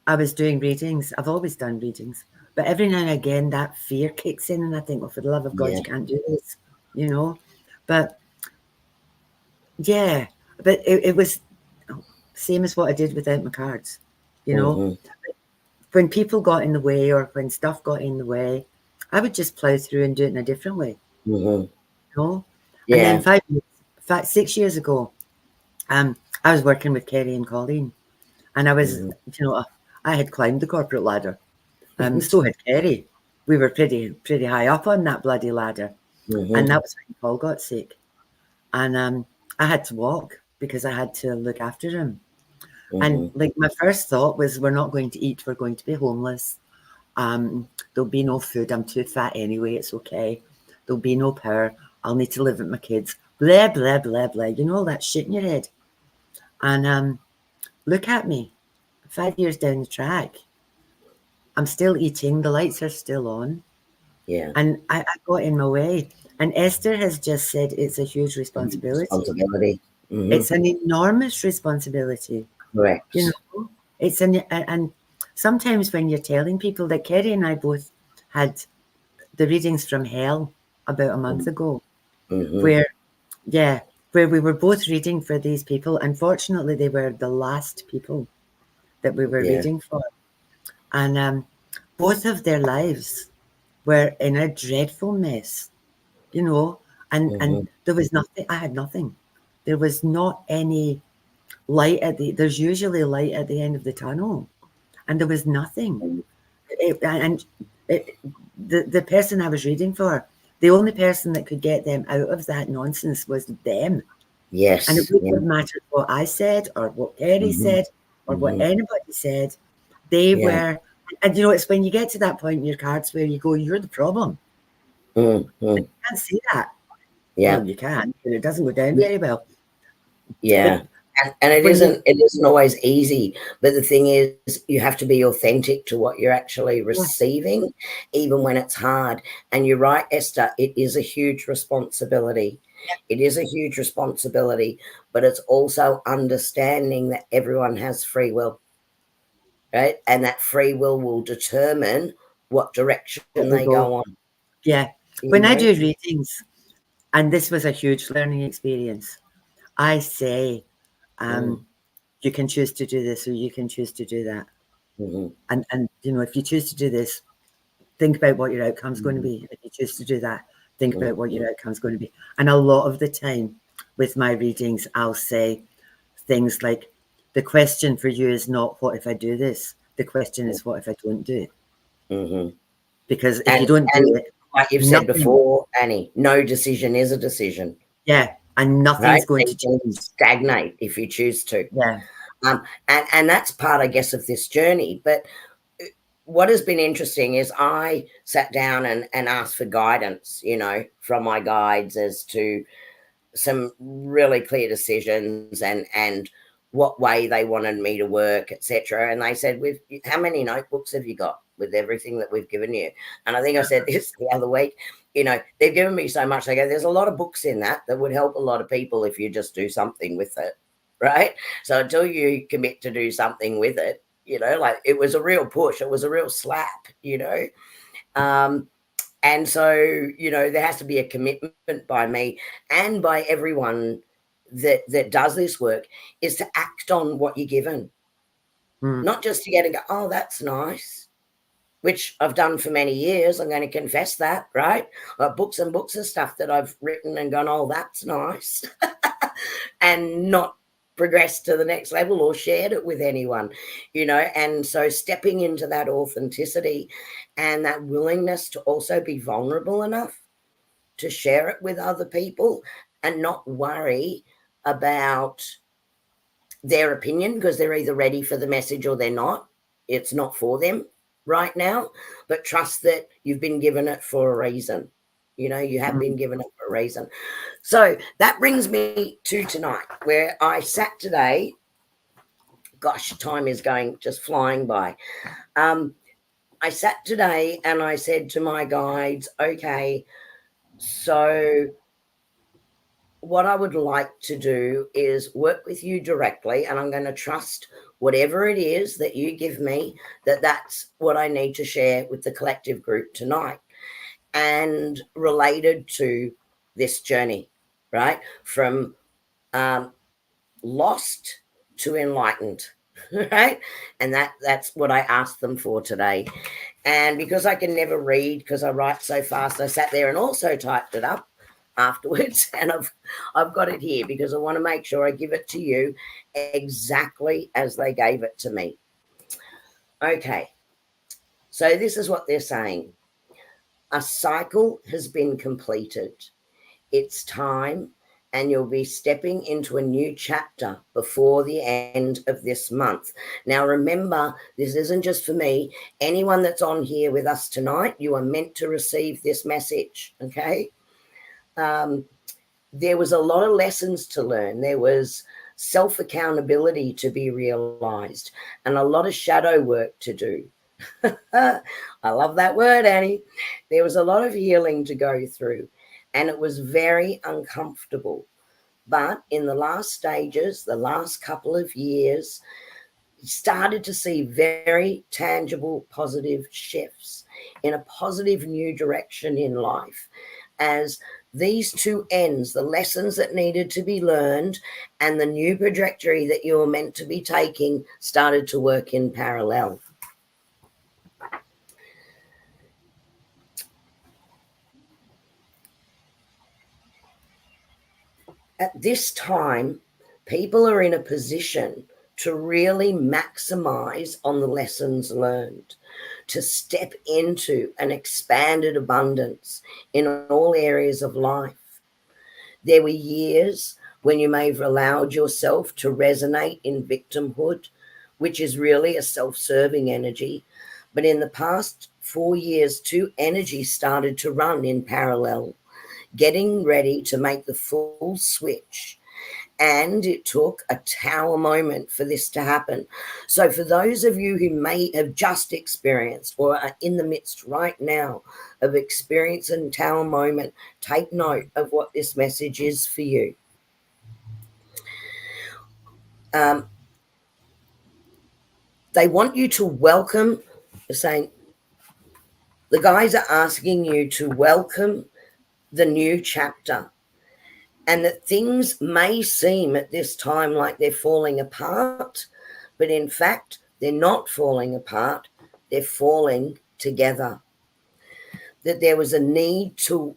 I was doing readings. I've always done readings. But every now and again, that fear kicks in, and I think, well, for the love of God, you can't do this, But yeah, but it was same as what I did without my cards, When people got in the way or when stuff got in the way, I would just plow through and do it in a different way, And then 6 years ago, I was working with Kerrie and Colleen, and I was, I had climbed the corporate ladder. So had Kerrie. We were pretty high up on that bloody ladder. And that was when Paul got sick. And I had to walk because I had to look after him. And like my first thought was, we're not going to eat. We're going to be homeless. There'll be no food. I'm too fat anyway. It's okay. There'll be no power. I'll need to live with my kids. Blah, blah, blah, blah. All that shit in your head. And look at me. 5 years down the track. I'm still eating. The lights are still on. Yeah. And I got in my way. And Esther has just said it's a huge responsibility. It's an enormous responsibility. Correct. It's and sometimes when you're telling people, that Kerrie and I both had the readings from hell about a month ago, where we were both reading for these people. Unfortunately, they were the last people that we were reading for. And both of their lives were in a dreadful mess, and there was nothing. I had nothing. There was not any light there's usually light at the end of the tunnel, and there was nothing. The person I was reading for, the only person that could get them out of that nonsense was them. Yes. And it wouldn't have mattered what I said or what Kerrie said or what anybody said. They were, and it's when you get to that point in your cards where you go, you're the problem. You can't see that. Yeah. Well, you can, but it doesn't go down very well. Yeah. And it isn't always easy. But the thing is, you have to be authentic to what you're actually receiving, even when it's hard. And you're right, Esther, it is a huge responsibility. It is a huge responsibility, but it's also understanding that everyone has free will, right? And that free will determine what direction they go on. Yeah. When I do readings, and this was a huge learning experience, I say, you can choose to do this or you can choose to do that. And if you choose to do this, think about what your outcome's going to be. If you choose to do that, think about what your outcome's going to be. And a lot of the time with my readings, I'll say things like, the question for you is not, what if I do this? The question is, what if I don't do it? Because if you don't do it, like you've said before, Annie, no decision is a decision. Yeah, and nothing's going to change. Stagnate if you choose to. Yeah. And that's part, I guess, of this journey. But what has been interesting is I sat down and asked for guidance, from my guides as to some really clear decisions and what way they wanted me to work, etc. And they said, how many notebooks have you got with everything that we've given you? And I think I said this the other week, they've given me so much. They go, there's a lot of books in that would help a lot of people if you just do something with it, right? So until you commit to do something with it, it was a real push. It was a real slap, and so, there has to be a commitment by me and by everyone that does this work, is to act on what you're given. Not just to get and go, oh, that's nice. which I've done for many years. I'm going to confess that, right? Books and books of stuff that I've written and gone, oh, that's nice, and not progressed to the next level or shared it with anyone, and so stepping into that authenticity and that willingness to also be vulnerable enough to share it with other people and not worry about their opinion, because they're either ready for the message or they're not. It's not for them right now, but trust that you've been given it for a reason. You have been given it for a reason. So that brings me to tonight, where I sat today. Gosh, time is going just flying by. I sat today and I said to my guides, okay, so what I would like to do is work with you directly, and I'm going to trust whatever it is that you give me, that's what I need to share with the collective group tonight, and related to this journey, right? From lost to enlightened, right? And that's what I asked them for today. And because I can never read because I write so fast, I sat there and also typed it up afterwards, and I've got it here because I want to make sure I give it to you exactly as they gave it to me. Okay, so this is what they're saying. A cycle has been completed. It's time, and you'll be stepping into a new chapter before the end of this month. Now, remember, this isn't just for me. Anyone that's on here with us tonight, you are meant to receive this message, okay? There was a lot of lessons to learn. There was self-accountability to be realized and a lot of shadow work to do. I love that word, Annie. There was a lot of healing to go through, and it was very uncomfortable. But in the last stages, the last couple of years, started to see very tangible, positive shifts in a positive new direction in life, as these two ends, the lessons that needed to be learned and the new trajectory that you were meant to be taking, started to work in parallel. At this time, people are in a position to really maximize on the lessons learned, to step into an expanded abundance in all areas of life. There were years when you may have allowed yourself to resonate in victimhood, which is really a self-serving energy. But in the past 4 years, two energies started to run in parallel, getting ready to make the full switch. And it took a tower moment for this to happen. So for those of you who may have just experienced or are in the midst right now of experiencing a tower moment, take note of what this message is for you. They want you to welcome, saying, the guys are asking you to welcome the new chapter, and that things may seem at this time like they're falling apart, but in fact, they're not falling apart, they're falling together. That there was a need to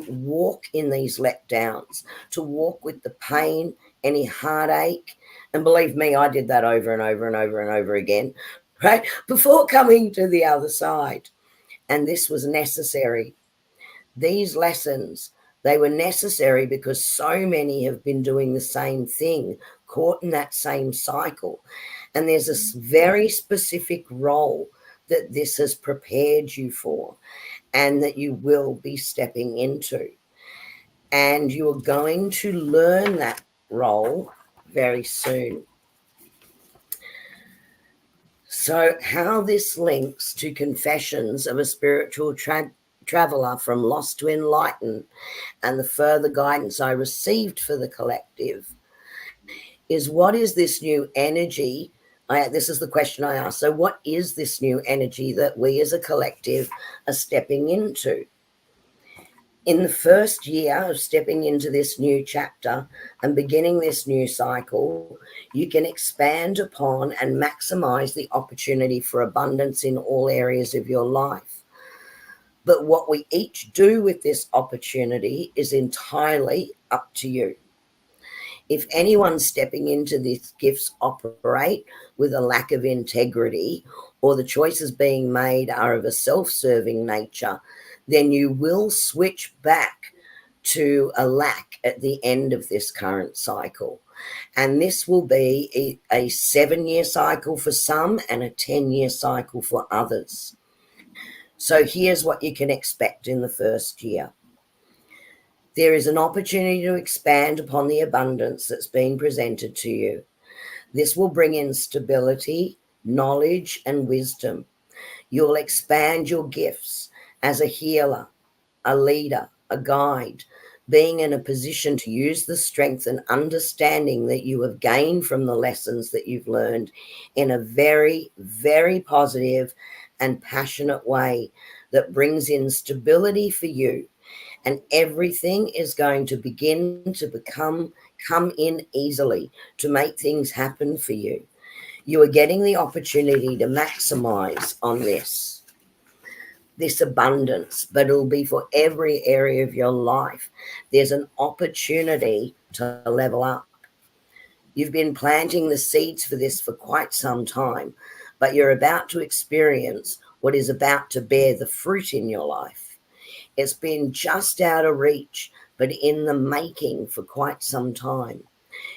walk in these letdowns, to walk with the pain, any heartache. And believe me, I did that over and over and over and over again, right? Before coming to the other side. And this was necessary. These lessons, they were necessary because so many have been doing the same thing, caught in that same cycle. And there's a very specific role that this has prepared you for and that you will be stepping into. And you are going to learn that role very soon. So how this links to Confessions of a Spiritual Traveler from Lost to Enlightened and the further guidance I received for the collective is, what is this new energy? This is the question I asked. So what is this new energy that we as a collective are stepping into? In the first year of stepping into this new chapter and beginning this new cycle, you can expand upon and maximize the opportunity for abundance in all areas of your life. But what we each do with this opportunity is entirely up to you. If anyone stepping into these gifts operate with a lack of integrity, or the choices being made are of a self-serving nature, then you will switch back to a lack at the end of this current cycle. And this will be a 7-year cycle for some and a 10-year cycle for others. So here's what you can expect in the first year. There is an opportunity to expand upon the abundance that's being presented to you. This will bring in stability, knowledge, and wisdom. You'll expand your gifts as a healer, a leader, a guide, being in a position to use the strength and understanding that you have gained from the lessons that you've learned in a very, very positive and passionate way that brings in stability for you. And everything is going to begin to come in easily to make things happen for you. You are getting the opportunity to maximize on this abundance, but it'll be for every area of your life. There's an opportunity to level up. You've been planting the seeds for this for quite some time, but you're about to experience what is about to bear the fruit in your life. It's been just out of reach, but in the making for quite some time.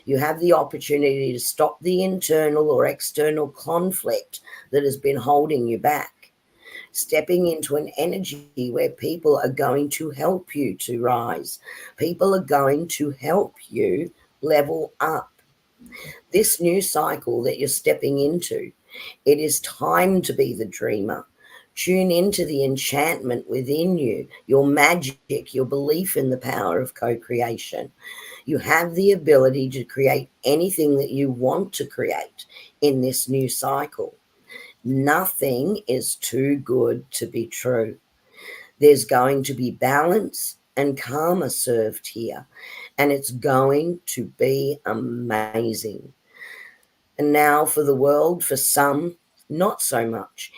You have the opportunity to stop the internal or external conflict that has been holding you back. Stepping into an energy where people are going to help you to rise. People are going to help you level up. This new cycle that you're stepping into, it is time to be the dreamer. Tune into the enchantment within you, your magic, your belief in the power of co-creation. You have the ability to create anything that you want to create in this new cycle. Nothing is too good to be true. There's going to be balance and karma served here, and it's going to be amazing. And now for the world, for some, not so much.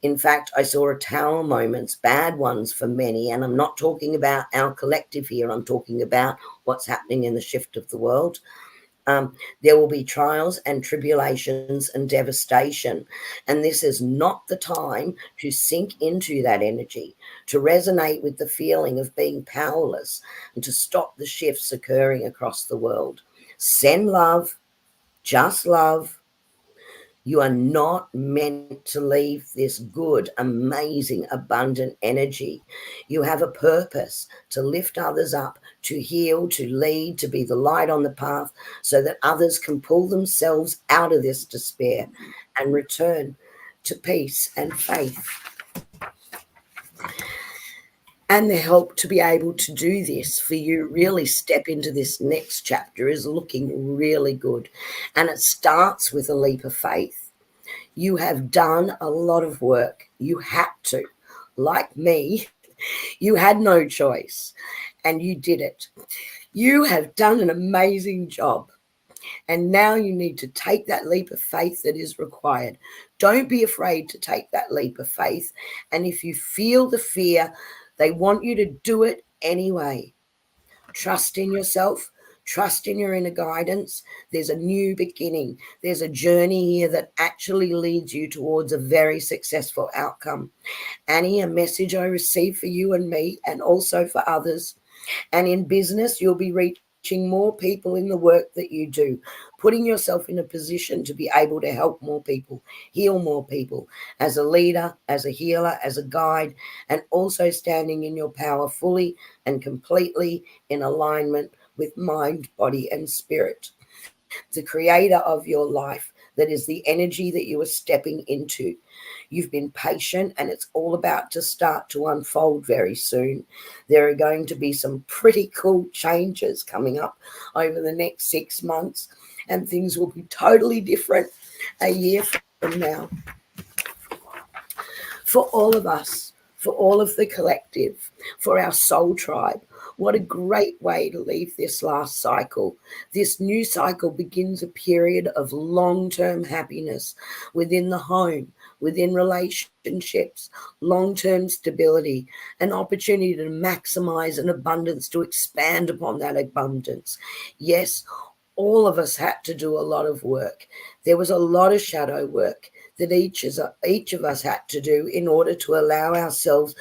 In fact, I saw a tower moments, bad ones for many, and I'm not talking about our collective here. I'm talking about what's happening in the shift of the world. There will be trials and tribulations and devastation, and this is not the time to sink into that energy, to resonate with the feeling of being powerless, and to stop the shifts occurring across the world. Send love, just love. You are not meant to leave this good, amazing, abundant energy. You have a purpose to lift others up, to heal, to lead, to be the light on the path so that others can pull themselves out of this despair and return to peace and faith. And the help to be able to do this for you, really step into this next chapter, is looking really good. And it starts with a leap of faith. You have done a lot of work. You had to. Like me, you had no choice and you did it. You have done an amazing job. And now you need to take that leap of faith that is required. Don't be afraid to take that leap of faith. And if you feel the fear, they want you to do it anyway. Trust in yourself. Trust in your inner guidance. There's a new beginning. There's a journey here that actually leads you towards a very successful outcome. Annie, a message I receive for you and me, and also for others. And in business, you'll be reaching more people in the work that you do, putting yourself in a position to be able to help more people, heal more people, as a leader, as a healer, as a guide, and also standing in your power fully and completely in alignment with mind, body, and spirit. The creator of your life, that is the energy that you are stepping into. You've been patient, and it's all about to start to unfold very soon. There are going to be some pretty cool changes coming up over the next 6 months, and things will be totally different a year from now. For all of us, for all of the collective, for our soul tribe. What a great way to leave this last cycle. This new cycle begins a period of long-term happiness within the home, within relationships, long-term stability, an opportunity to maximize an abundance, to expand upon that abundance. Yes, all of us had to do a lot of work. There was a lot of shadow work that each of us had to do in order to allow ourselves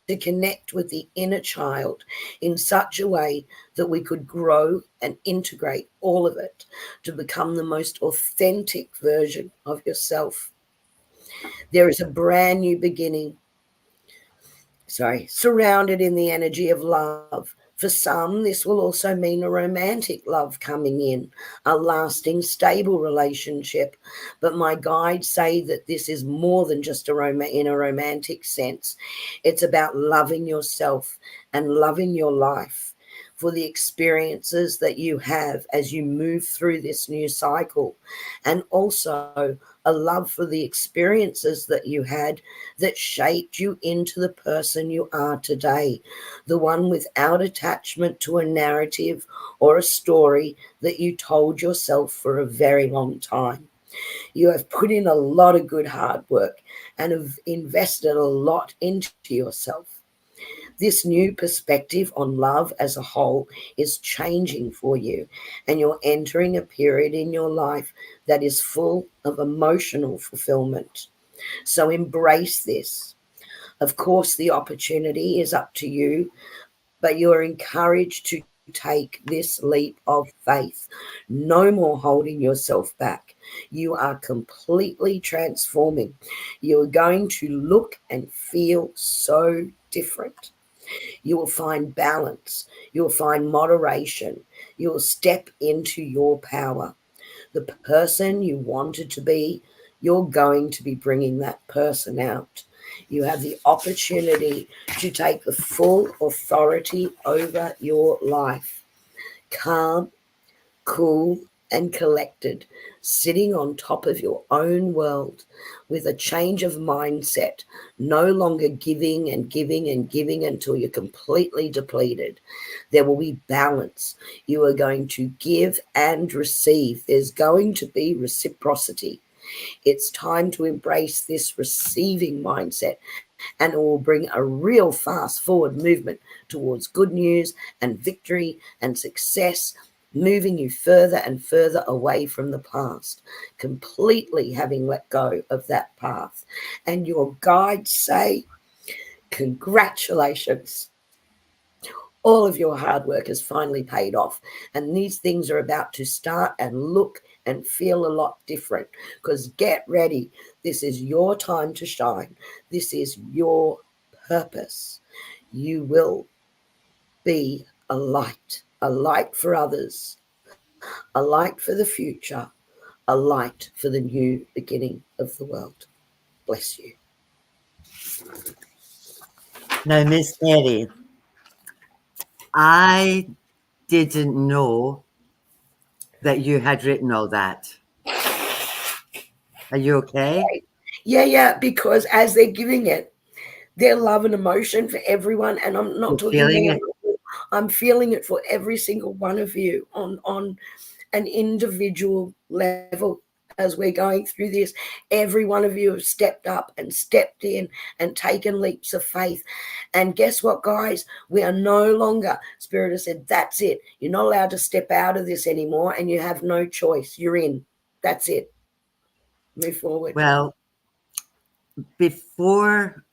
to connect with the inner child in such a way that we could grow and integrate all of it to become the most authentic version of yourself. There is a brand new beginning, surrounded in the energy of love. For some, this will also mean a romantic love coming in, a lasting, stable relationship. But my guides say that this is more than just in a romantic sense. It's about loving yourself and loving your life for the experiences that you have as you move through this new cycle, and also a love for the experiences that you had that shaped you into the person you are today, the one without attachment to a narrative or a story that you told yourself for a very long time. You have put in a lot of good hard work and have invested a lot into yourself. This new perspective on love as a whole is changing for you, and you're entering a period in your life that is full of emotional fulfillment. So embrace this. Of course, the opportunity is up to you, but you're encouraged to take this leap of faith. No more holding yourself back. You are completely transforming. You are going to look and feel so different. You will find balance. You will find moderation. You will step into your power. The person you wanted to be, you're going to be bringing that person out. You have the opportunity to take the full authority over your life. Calm, cool, and collected, sitting on top of your own world with a change of mindset, no longer giving and giving and giving until you're completely depleted. There will be balance. You are going to give and receive. There's going to be reciprocity. It's time to embrace this receiving mindset, and it will bring a real fast forward movement towards good news and victory and success, moving you further and further away from the past, completely having let go of that path. And your guides say, congratulations. All of your hard work has finally paid off, and these things are about to start and look and feel a lot different, because get ready. This is your time to shine. This is your purpose. You will be a light for others, a light for the future, a light for the new beginning of the world. Bless you. Now, Miss Kerrie, I didn't know that you had written all that. Are you okay? Yeah, because as they're giving it, their love and emotion for everyone, and I'm not You're talking feeling me, it? I'm feeling it for every single one of you on an individual level. As we're going through this, every one of you have stepped up and stepped in and taken leaps of faith. And guess what, guys? We are no longer, Spirit has said, that's it. You're not allowed to step out of this anymore, and you have no choice. You're in. That's it. Move forward. Well, before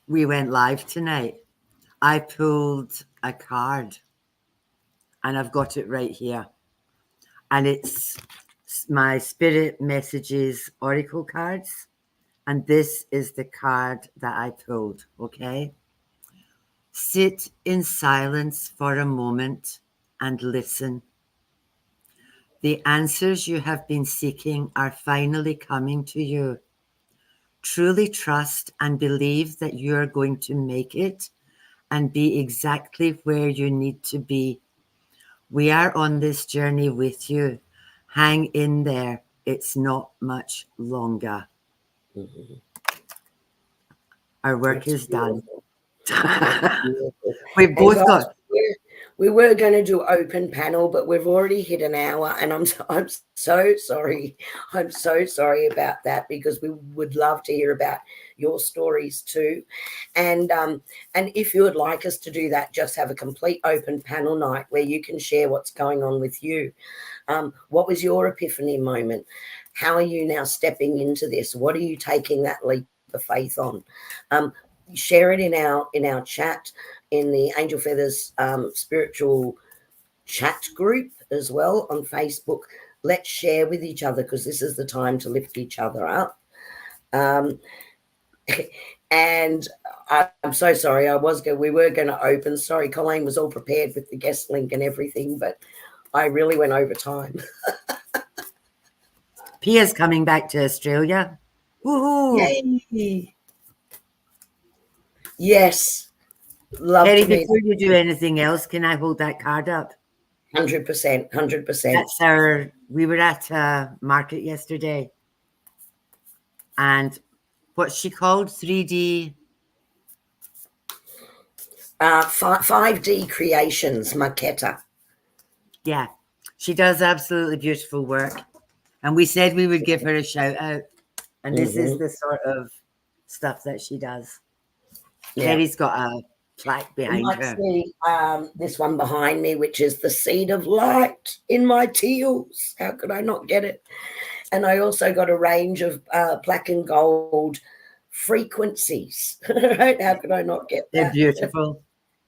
we went live tonight, I pulled a card, and I've got it right here. And it's my Spirit Messages Oracle cards. And this is the card that I pulled, okay? Sit in silence for a moment and listen. The answers you have been seeking are finally coming to you. Truly trust and believe that you are going to make it and be exactly where you need to be. We are on this journey with you. Hang in there. It's not much longer. Mm-hmm. our work That's is done. beautiful. We've And both guys, got. we were going to do open panel, but we've already hit an hour, and I'm so sorry. I'm so sorry about that, because we would love to hear about your stories too. And if you would like us to do that, just have a complete open panel night where you can share what's going on with you. What was your epiphany moment? How are you now stepping into this? What are you taking that leap of faith on? Share it in our chat, in the Angel Feathers spiritual chat group as well on Facebook. Let's share with each other, because this is the time to lift each other up. And I'm so sorry. We were going to open. Sorry, Colleen was all prepared with the guest link and everything, but I really went over time. Pia's coming back to Australia. Woohoo! Yay! Yes, love Kerrie, to meet. before you do anything else, can I hold that card up? 100%, 100%. That's we were at a market yesterday, and what's she called? 3D? 5D Creations, Maqueta. Yeah, she does absolutely beautiful work. And we said we would give her a shout out. And this is the sort of stuff that she does. Yeah. Kerrie's got a plaque behind her. See, this one behind me, which is the seed of light in my teals. How could I not get it? And I also got a range of black and gold frequencies. Right? How could I not get that? They're beautiful.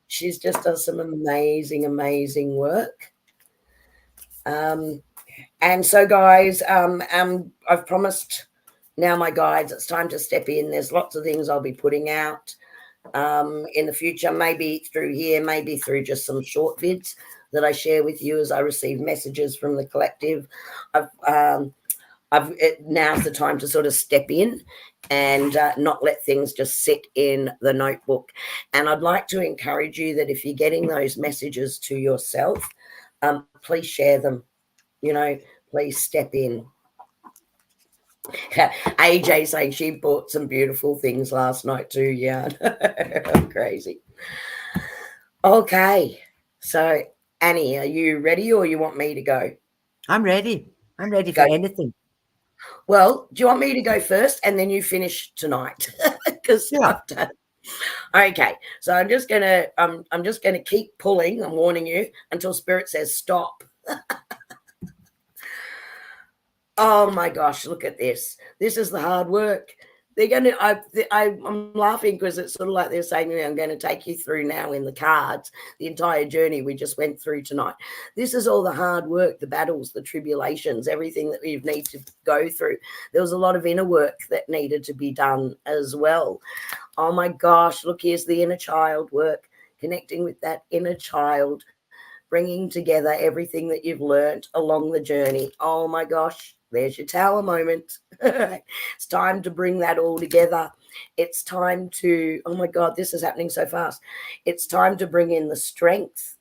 She's just done some amazing, amazing work. And so, guys, I've promised now my guides, it's time to step in. There's lots of things I'll be putting out in the future, maybe through here, maybe through just some short vids that I share with you as I receive messages from the collective. Now's the time to sort of step in and not let things just sit in the notebook. And I'd like to encourage you that if you're getting those messages to yourself, please share them. Please step in. AJ saying she bought some beautiful things last night too. Yeah, I'm crazy. Okay, so Annie, are you ready, or you want me to go? I'm ready. I'm ready for anything. Well, do you want me to go first and then you finish tonight? Because yeah. Okay, so I'm just gonna keep pulling. I'm warning you until Spirit says stop. Oh my gosh, look at this. This is the hard work. I'm laughing because it's sort of like they're saying to me, I'm going to take you through now in the cards, the entire journey we just went through tonight. This is all the hard work, the battles, the tribulations, everything that we need to go through. There was a lot of inner work that needed to be done as well. Oh my gosh, look, here's the inner child work, connecting with that inner child, bringing together everything that you've learned along the journey. Oh my gosh. There's your tower moment. It's time to bring that all together. It's time to, oh my God, this is happening so fast. It's time to bring in the strength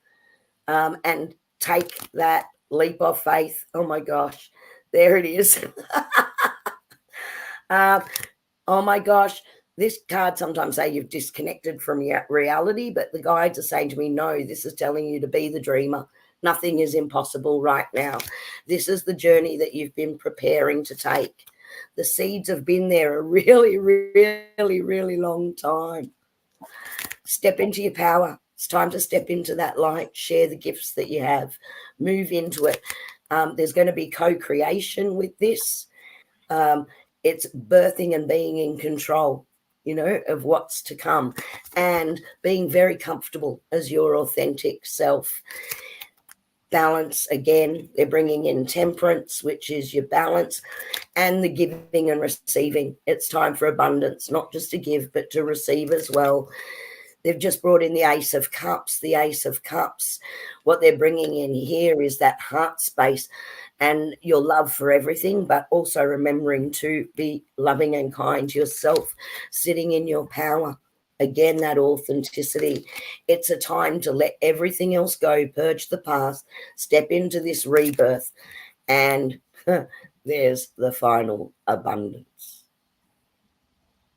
and take that leap of faith. Oh my gosh, there it is. Oh my gosh, this card sometimes say you've disconnected from reality, but the guides are saying to me, no, this is telling you to be the dreamer. Nothing is impossible right now. This is the journey that you've been preparing to take. The seeds have been there a really, really, really long time. Step into your power. It's time to step into that light. Share the gifts that you have. Move into it. There's going to be co-creation with this. It's birthing and being in control, of what's to come, and being very comfortable as your authentic self. Balance, again, they're bringing in temperance, which is your balance, and the giving and receiving. It's time for abundance, not just to give, but to receive as well. They've just brought in the Ace of Cups. The Ace of Cups, what they're bringing in here is that heart space and your love for everything, but also remembering to be loving and kind to yourself, sitting in your power. Again, that authenticity. It's a time to let everything else go, purge the past, step into this rebirth, and there's the final abundance.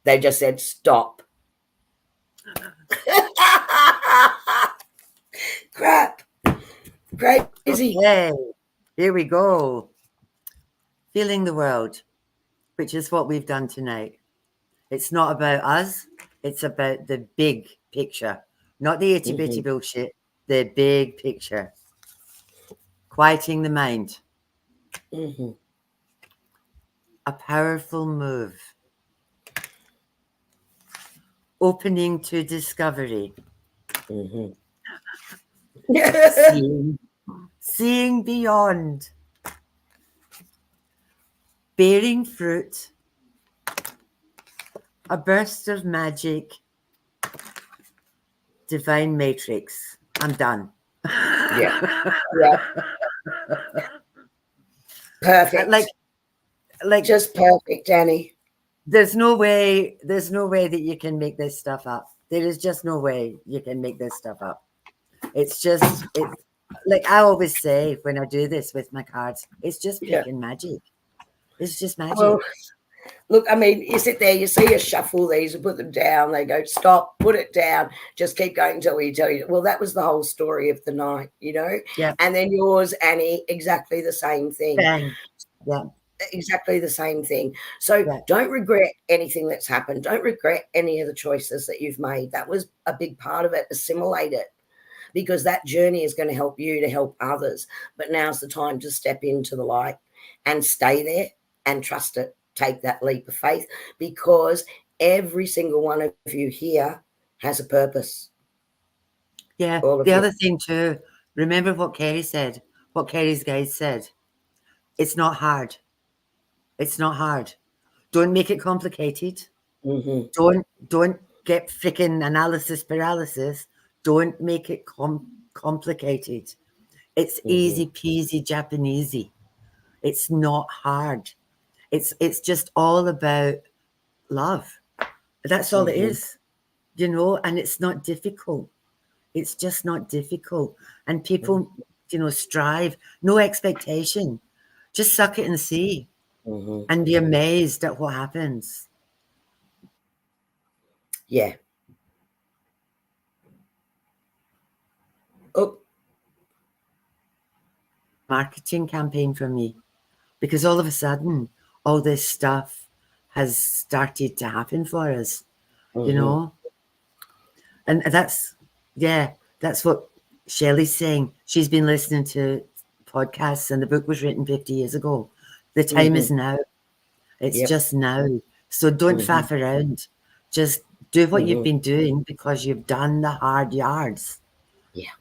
They just said stop. Crap. Crazy. Okay, here we go. Feeling the world, which is what we've done tonight. It's not about us. It's about the big picture, not the itty bitty bullshit, the big picture. Quieting the mind. A powerful move. Opening to discovery. Seeing beyond. Bearing fruit. A burst of magic. Divine matrix. I'm done. Yeah. Perfect. Like just perfect, Annie. There's no way that you can make this stuff up. There is just no way you can make this stuff up. It's like I always say when I do this with my cards, it's just freaking magic. It's just magic. Well, look, I mean, you sit there, you see us shuffle these and put them down. They go, stop, put it down, just keep going until we tell you. Well, that was the whole story of the night, you know? Yeah. And then yours, Annie, exactly the same thing. Bang. Yeah. Exactly the same thing. So don't regret anything that's happened. Don't regret any of the choices that you've made. That was a big part of it. Assimilate it, because that journey is going to help you to help others. But now's the time to step into the light and stay there and trust it. Take that leap of faith, because every single one of you here has a purpose. Yeah. The other thing too, remember what Kerrie said, what Kerrie's guide said. It's not hard. It's not hard. Don't make it complicated. Don't get freaking analysis paralysis. Don't make it complicated. It's easy peasy Japanesey. It's not hard. It's just all about love. That's all it is, you know, and it's not difficult. It's just not difficult. And people, you know, strive, no expectation. Just suck it and see. And be amazed at what happens. Yeah. Oh. Marketing campaign for me, because all of a sudden, all this stuff has started to happen for us, you know? And that's what Shelley's saying. She's been listening to podcasts, and the book was written 50 years ago. The time is now. It's just now. So don't faff around. Just do what you've been doing, because you've done the hard yards. Yeah.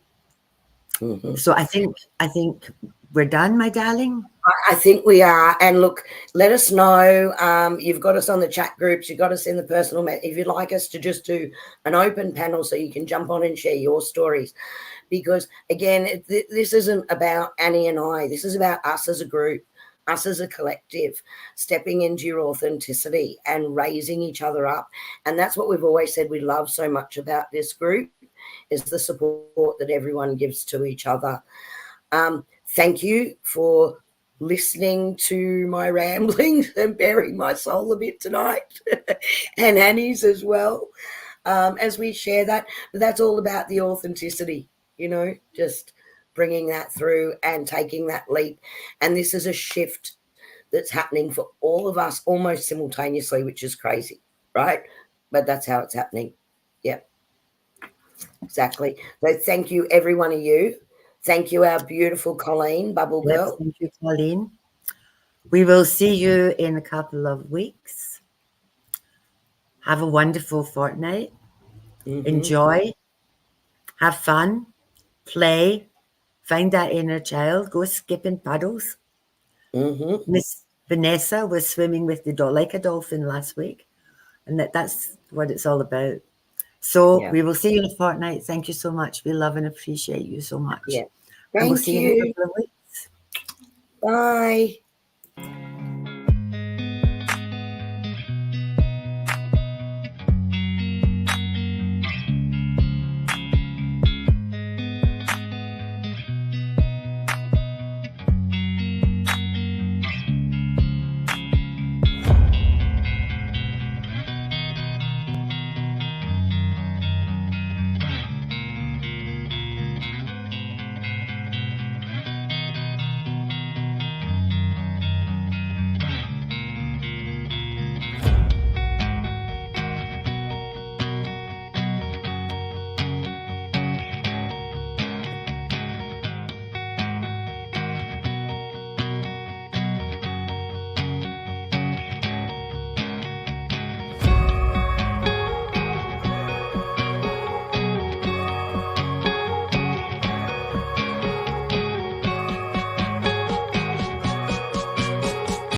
So I think we're done, my darling. I think we are. And look, let us know. You've got us on the chat groups. You've got us in the personal. If you'd like us to just do an open panel so you can jump on and share your stories. Because, again, this isn't about Annie and I. This is about us as a group, us as a collective, stepping into your authenticity and raising each other up. And that's what we've always said we love so much about this group, is the support that everyone gives to each other. Thank you for listening to my ramblings and bearing my soul a bit tonight, and Annie's as well, as we share that. But that's all about the authenticity, you know, just bringing that through and taking that leap. And this is a shift that's happening for all of us almost simultaneously, which is crazy, right? But that's how it's happening. Yeah, exactly. So thank you, every one of you. Thank you, our beautiful Colleen, Bubble Girl. Thank you, Colleen. We will see you in a couple of weeks. Have a wonderful fortnight. Enjoy. Have fun. Play. Find that inner child. Go skipping puddles. Miss Vanessa was swimming with the like a dolphin last week. And that's what it's all about. So we will see you in a fortnight. Thank you so much. We love and appreciate you so much. Yeah. And we'll Thank see you in a couple of weeks. Bye.